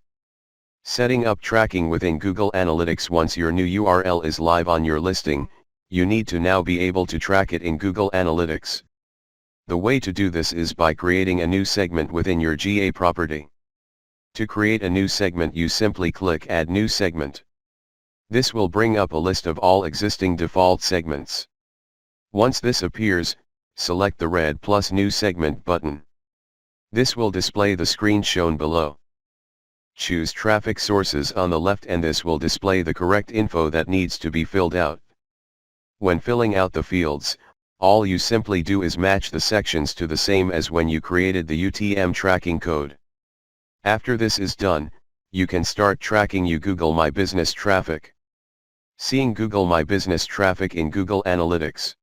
Setting up tracking within Google Analytics. Once your new URL is live on your listing, you need to now be able to track it in Google Analytics. The way to do this is by creating a new segment within your GA property. To create a new segment, you simply click Add New Segment. This will bring up a list of all existing default segments. Once this appears, select the red plus New Segment button. This will display the screen shown below. Choose Traffic Sources on the left and this will display the correct info that needs to be filled out. When filling out the fields, all you simply do is match the sections to the same as when you created the UTM tracking code. After this is done, you can start tracking your Google My Business traffic. Seeing Google My Business traffic in Google Analytics.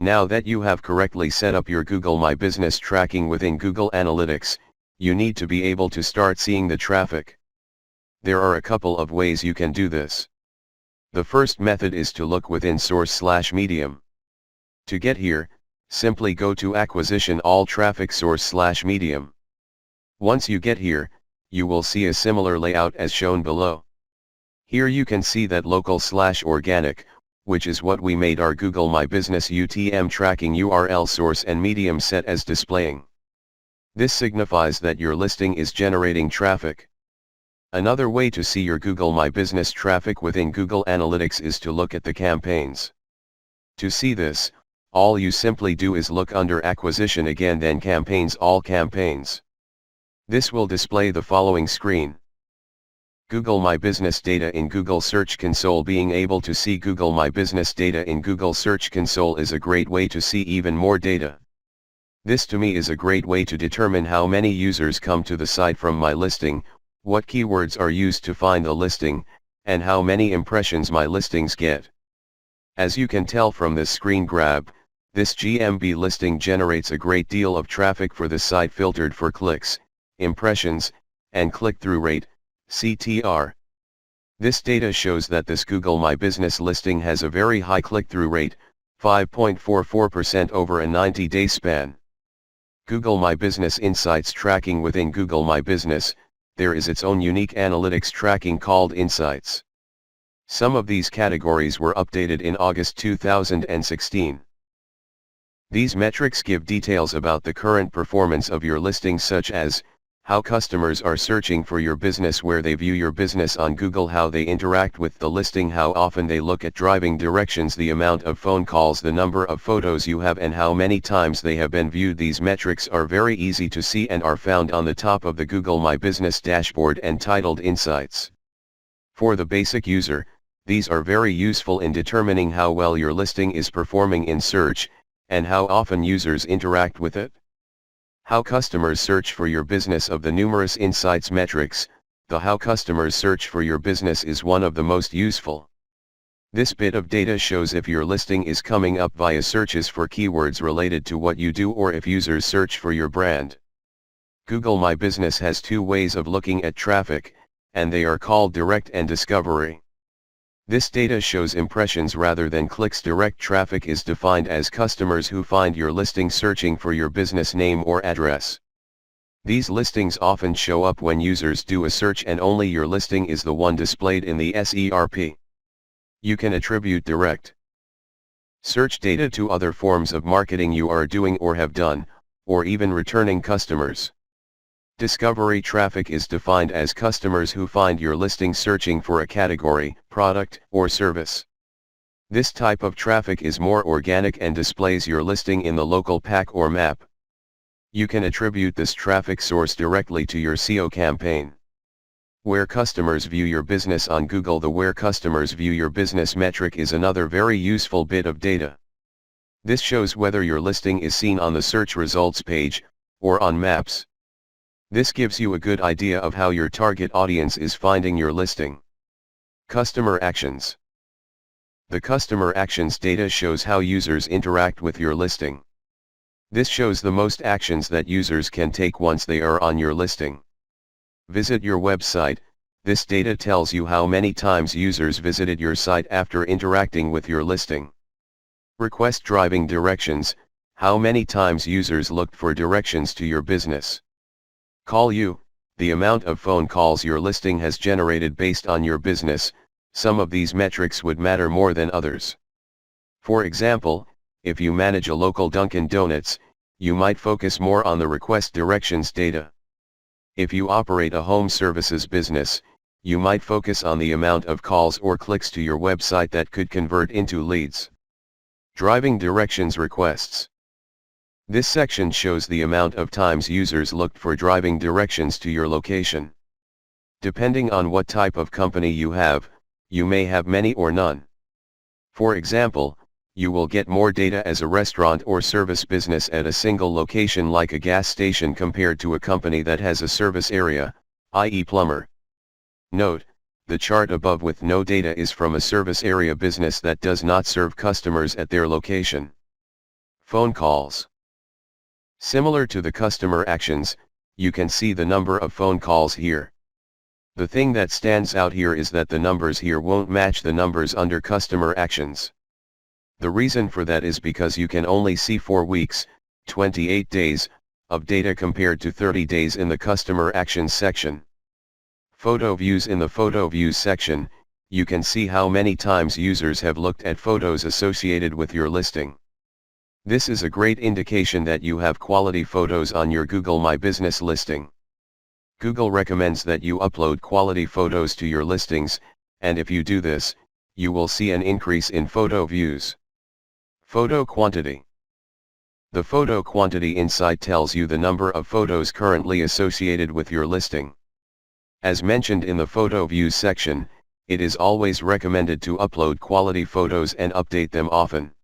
Now that you have correctly set up your Google My Business tracking within Google Analytics, you need to be able to start seeing the traffic. There are a couple of ways you can do this. The first method is to look within source/medium. To get here, simply go to Acquisition All Traffic Source/medium. Once you get here, you will see a similar layout as shown below. Here you can see that local/organic, which is what we made our Google My Business UTM tracking URL source and medium set as displaying. This signifies that your listing is generating traffic. Another way to see your Google My Business traffic within Google Analytics is to look at the campaigns. To see this, all you simply do is look under Acquisition again, then Campaigns, All Campaigns. This will display the following screen. Google My Business data in Google Search Console. Being able to see Google My Business data in Google Search Console is a great way to see even more data. This to me is a great way to determine how many users come to the site from my listing, what keywords are used to find the listing, and how many impressions my listings get. As you can tell from this screen grab, this GMB listing generates a great deal of traffic for the site filtered for clicks, impressions, and click-through rate, CTR. This data shows that this Google My Business listing has a very high click-through rate, 5.44% over a 90-day span. Google My Business Insights tracking. Within Google My Business, there is its own unique analytics tracking called Insights. Some of these categories were updated in August 2016. These metrics give details about the current performance of your listing, such as how customers are searching for your business, where they view your business on Google, how they interact with the listing, how often they look at driving directions, the amount of phone calls, the number of photos you have, and how many times they have been viewed. These metrics are very easy to see and are found on the top of the Google My Business dashboard and titled Insights. For the basic user, these are very useful in determining how well your listing is performing in search, and how often users interact with it. How customers search for your business. Of the numerous insights metrics, the how customers search for your business is one of the most useful. This bit of data shows if your listing is coming up via searches for keywords related to what you do, or if users search for your brand. Google My Business has two ways of looking at traffic, and they are called direct and discovery. This data shows impressions rather than clicks. Direct traffic is defined as customers who find your listing searching for your business name or address. These listings often show up when users do a search and only your listing is the one displayed in the SERP. You can attribute direct search data to other forms of marketing you are doing or have done, or even returning customers. Discovery traffic is defined as customers who find your listing searching for a category, product, or service. This type of traffic is more organic and displays your listing in the local pack or map. You can attribute this traffic source directly to your SEO campaign. Where customers view your business on Google. The where customers view your business metric is another very useful bit of data. This shows whether your listing is seen on the search results page, or on maps. This gives you a good idea of how your target audience is finding your listing. Customer actions. The customer actions data shows how users interact with your listing. This shows the most actions that users can take once they are on your listing. Visit your website. This data tells you how many times users visited your site after interacting with your listing. Request driving directions, how many times users looked for directions to your business. Call you, the amount of phone calls your listing has generated based on your business. Some of these metrics would matter more than others. For example, if you manage a local Dunkin' Donuts, you might focus more on the request directions data. If you operate a home services business, you might focus on the amount of calls or clicks to your website that could convert into leads. Driving directions requests. This section shows the amount of times users looked for driving directions to your location. Depending on what type of company you have, you may have many or none. For example, you will get more data as a restaurant or service business at a single location like a gas station compared to a company that has a service area, i.e. plumber. Note, the chart above with no data is from a service area business that does not serve customers at their location. Phone calls. Similar to the customer actions, you can see the number of phone calls here. The thing that stands out here is that the numbers here won't match the numbers under customer actions. The reason for that is because you can only see 4 weeks, 28 days, of data compared to 30 days in the customer actions section. Photo views. In the photo views section, you can see how many times users have looked at photos associated with your listing. This is a great indication that you have quality photos on your Google My Business listing. Google recommends that you upload quality photos to your listings, and if you do this, you will see an increase in photo views. Photo quantity. The photo quantity insight tells you the number of photos currently associated with your listing. As mentioned in the photo views section, it is always recommended to upload quality photos and update them often.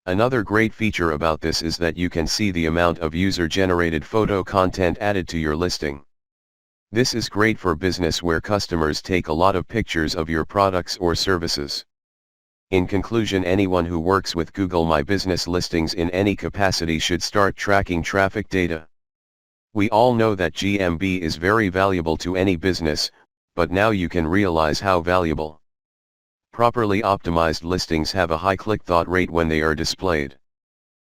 Another great feature about this is that you can see the amount of user-generated photo content added to your listing. This is great for business where customers take a lot of pictures of your products or services. In conclusion, anyone who works with Google My Business listings in any capacity should start tracking traffic data. We all know that GMB is very valuable to any business, but now you can realize how valuable. Properly optimized listings have a high click-through rate when they are displayed.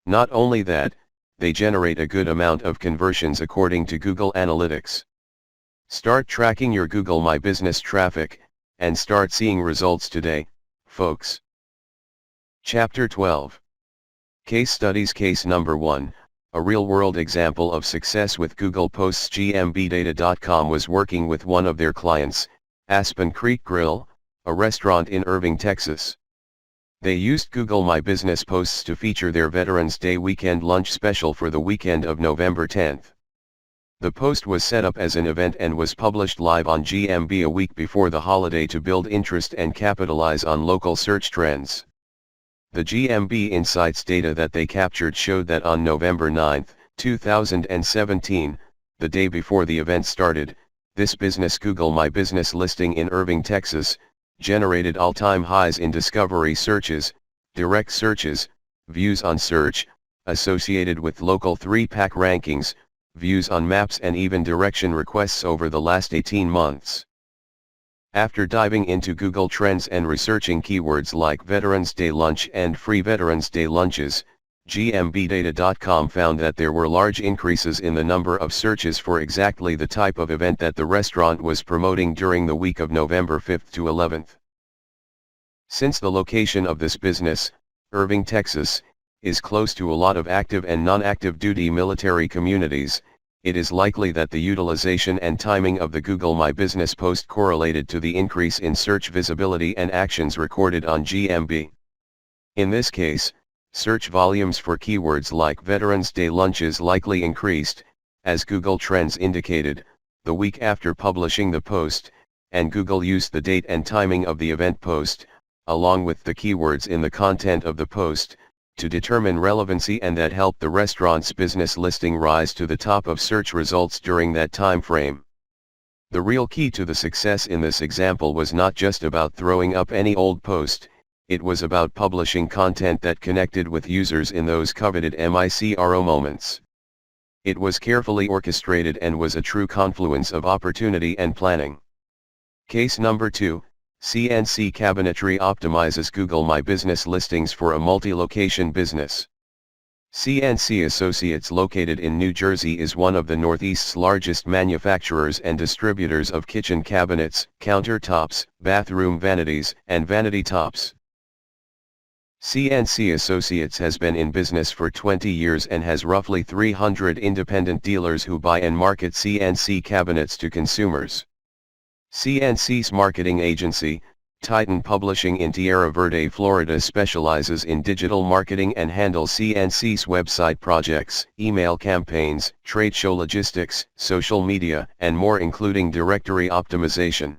Not only that, they generate a good amount of conversions according to Google Analytics. Start tracking your Google My Business traffic, and start seeing results today, folks. Chapter 12. Case studies. Case number 1, a real-world example of success with Google Posts. GMBdata.com was working with one of their clients, Aspen Creek Grill, a restaurant in Irving, Texas. They used Google My Business Posts to feature their Veterans Day weekend lunch special for the weekend of November 10th. The post was set up as an event and was published live on GMB a week before the holiday to build interest and capitalize on local search trends. The GMB Insights data that they captured showed that on November 9, 2017, the day before the event started, this business Google My Business listing in Irving, Texas, generated all-time highs in discovery searches, direct searches, views on search, associated with local 3-pack rankings, views on maps and even direction requests over the last 18 months. After diving into Google Trends and researching keywords like Veterans Day Lunch and free Veterans Day lunches, GMBdata.com found that there were large increases in the number of searches for exactly the type of event that the restaurant was promoting during the week of November 5 to 11th. Since the location of this business, Irving, Texas, is close to a lot of active and non-active duty military communities, it is likely that the utilization and timing of the Google My Business post correlated to the increase in search visibility and actions recorded on GMB. In this case, search volumes for keywords like Veterans Day lunches likely increased, as Google Trends indicated, the week after publishing the post, and Google used the date and timing of the event post, along with the keywords in the content of the post, to determine relevancy, and that helped the restaurant's business listing rise to the top of search results during that time frame. The real key to the success in this example was not just about throwing up any old post, it was about publishing content that connected with users in those coveted micro moments. It was carefully orchestrated and was a true confluence of opportunity and planning. Case number 2, CNC Cabinetry optimizes Google My Business listings for a multi-location business. CNC Associates, located in New Jersey, is one of the Northeast's largest manufacturers and distributors of kitchen cabinets, countertops, bathroom vanities, and vanity tops. CNC Associates has been in business for 20 years and has roughly 300 independent dealers who buy and market CNC cabinets to consumers. CNC's marketing agency, Titan Publishing in Tierra Verde, Florida, specializes in digital marketing and handles CNC's website projects, email campaigns, trade show logistics, social media, and more, including directory optimization.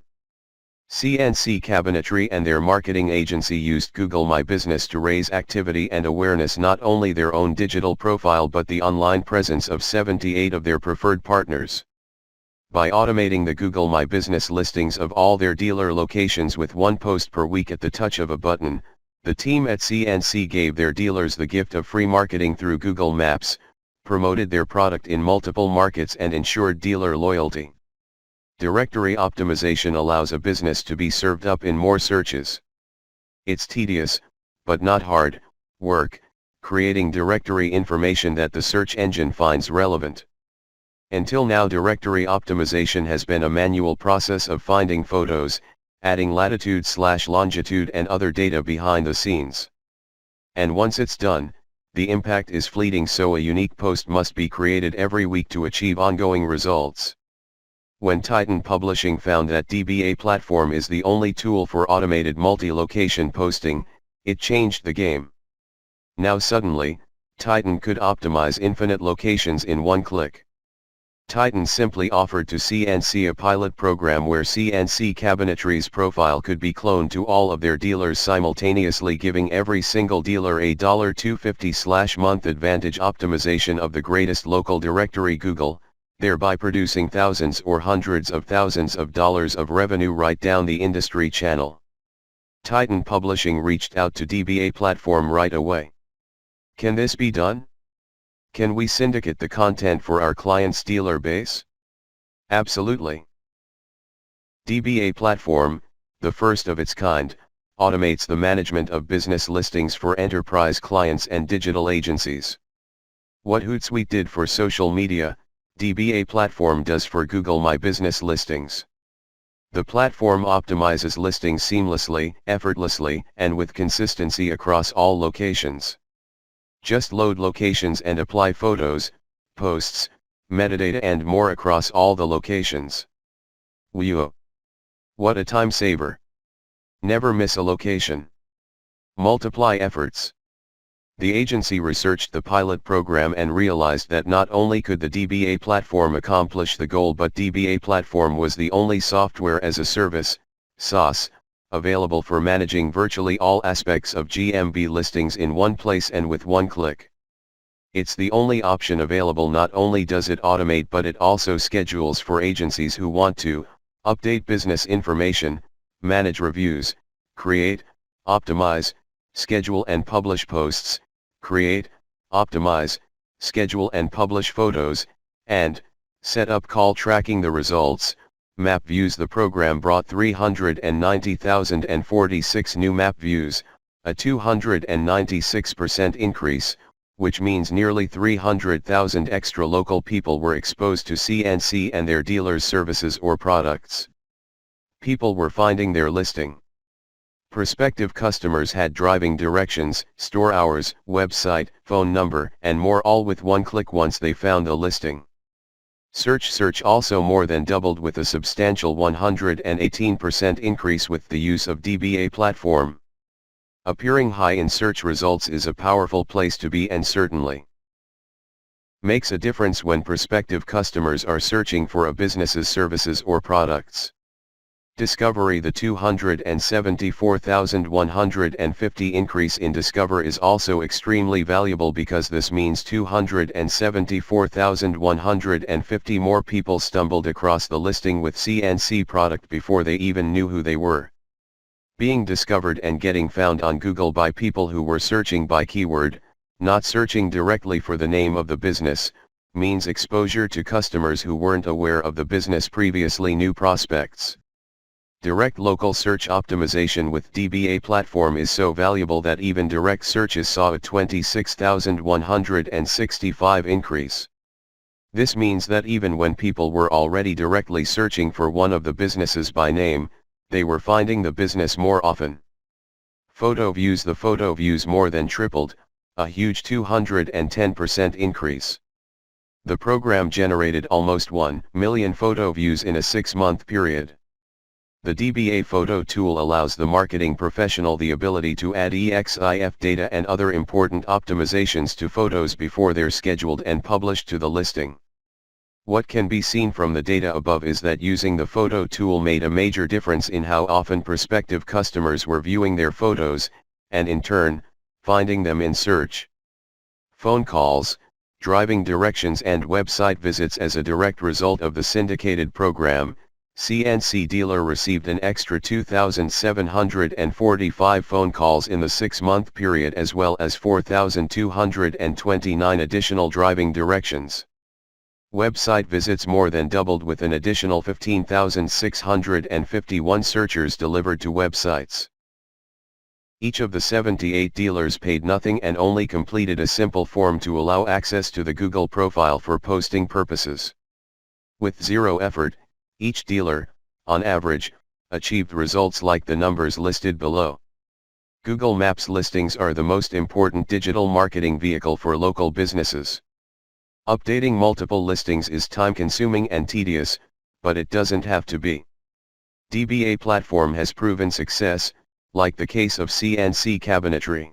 CNC Cabinetry and their marketing agency used Google My Business to raise activity and awareness, not only their own digital profile but the online presence of 78 of their preferred partners. By automating the Google My Business listings of all their dealer locations with one post per week at the touch of a button, the team at CNC gave their dealers the gift of free marketing through Google Maps, promoted their product in multiple markets, and ensured dealer loyalty. Directory optimization allows a business to be served up in more searches. It's tedious, but not hard, work, creating directory information that the search engine finds relevant. Until now, directory optimization has been a manual process of finding photos, adding latitude/longitude and other data behind the scenes. And once it's done, the impact is fleeting, so a unique post must be created every week to achieve ongoing results. When Titan Publishing found that DBA platform is the only tool for automated multi-location posting, it changed the game. Now suddenly, Titan could optimize infinite locations in one click. Titan simply offered to CNC a pilot program where CNC Cabinetry's profile could be cloned to all of their dealers simultaneously, giving every single dealer a $250/month advantage optimization of the greatest local directory, Google, thereby producing thousands or hundreds of thousands of dollars of revenue right down the industry channel. Titan Publishing reached out to DBA platform right away. Can this be done? Can we syndicate the content for our client's dealer base? Absolutely. DBA platform, the first of its kind, automates the management of business listings for enterprise clients and digital agencies. What Hootsuite did for social media, DBA platform does for Google My Business listings. The platform optimizes listings seamlessly, effortlessly, and with consistency across all locations. Just load locations and apply photos, posts, metadata and more across all the locations. Whoa! What a time saver! Never miss a location. Multiply efforts. The agency researched the pilot program and realized that not only could the DBA platform accomplish the goal, but DBA platform was the only software as a service, SaaS, available for managing virtually all aspects of GMB listings in one place and with one click. It's the only option available. Not only does it automate, but it also schedules for agencies who want to update business information, manage reviews, create, optimize, schedule and publish posts, create, optimize, schedule and publish photos, and set up call tracking the results. Map views. The program brought 390,046 new map views, a 296% increase, which means nearly 300,000 extra local people were exposed to CNC and their dealers' services or products. People were finding their listing. Prospective customers had driving directions, store hours, website, phone number, and more, all with one click once they found the listing. Search also more than doubled, with a substantial 118% increase with the use of DBA platform. Appearing high in search results is a powerful place to be, and certainly makes a difference when prospective customers are searching for a business's services or products. Discovery. The 274,150 increase in Discover is also extremely valuable, because this means 274,150 more people stumbled across the listing with CNC product before they even knew who they were. Being discovered and getting found on Google by people who were searching by keyword, not searching directly for the name of the business, means exposure to customers who weren't aware of the business previously. New prospects. Direct local search optimization with DBA platform is so valuable that even direct searches saw a 26,165 increase. This means that even when people were already directly searching for one of the businesses by name, they were finding the business more often. Photo views. The photo views more than tripled, a huge 210% increase. The program generated almost 1 million photo views in a 6-month period. The DBA photo tool allows the marketing professional the ability to add EXIF data and other important optimizations to photos before they're scheduled and published to the listing. What can be seen from the data above is that using the photo tool made a major difference in how often prospective customers were viewing their photos, and in turn, finding them in search. Phone calls, driving directions and website visits. As a direct result of the syndicated program, CNC Dealer received an extra 2,745 phone calls in the 6-month period, as well as 4,229 additional driving directions. Website visits more than doubled, with an additional 15,651 searchers delivered to websites. Each of the 78 dealers paid nothing and only completed a simple form to allow access to the Google profile for posting purposes. With zero effort, each dealer, on average, achieved results like the numbers listed below. Google Maps listings are the most important digital marketing vehicle for local businesses. Updating multiple listings is time-consuming and tedious, but it doesn't have to be. DBA platform has proven success, like the case of CNC Cabinetry.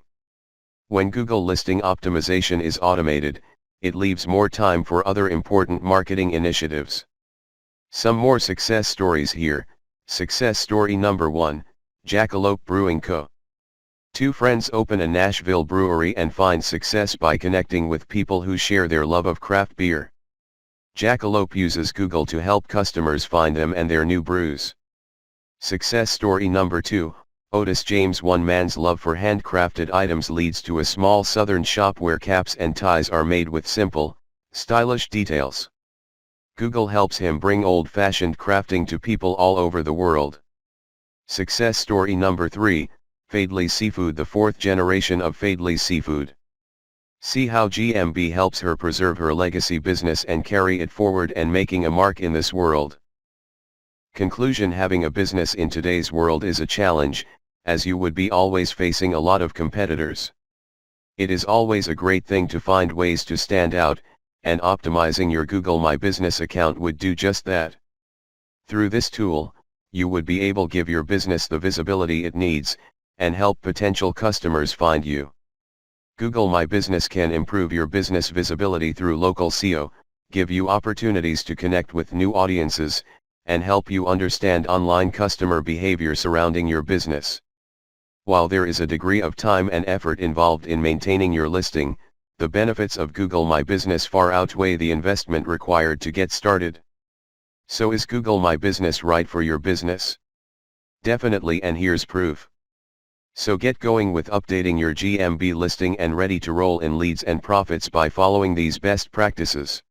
When Google listing optimization is automated, it leaves more time for other important marketing initiatives. Some more success stories here. Success story number 1, Jackalope Brewing Co. 2 friends open a Nashville brewery and find success by connecting with people who share their love of craft beer. Jackalope uses Google to help customers find them and their new brews. Success story number 2, Otis James. One man's love for handcrafted items leads to a small southern shop where caps and ties are made with simple, stylish details. Google helps him bring old-fashioned crafting to people all over the world. Success story number 3, Faidley Seafood. The 4th generation of Faidley Seafood. See how GMB helps her preserve her legacy business and carry it forward and making a mark in this world. Conclusion: having a business in today's world is a challenge, as you would be always facing a lot of competitors. It is always a great thing to find ways to stand out, and optimizing your Google My Business account would do just that. Through this tool, you would be able to give your business the visibility it needs, and help potential customers find you. Google My Business can improve your business visibility through local SEO, give you opportunities to connect with new audiences, and help you understand online customer behavior surrounding your business. While there is a degree of time and effort involved in maintaining your listing, the benefits of Google My Business far outweigh the investment required to get started. So is Google My Business right for your business? Definitely, and here's proof. So get going with updating your GMB listing and ready to roll in leads and profits by following these best practices.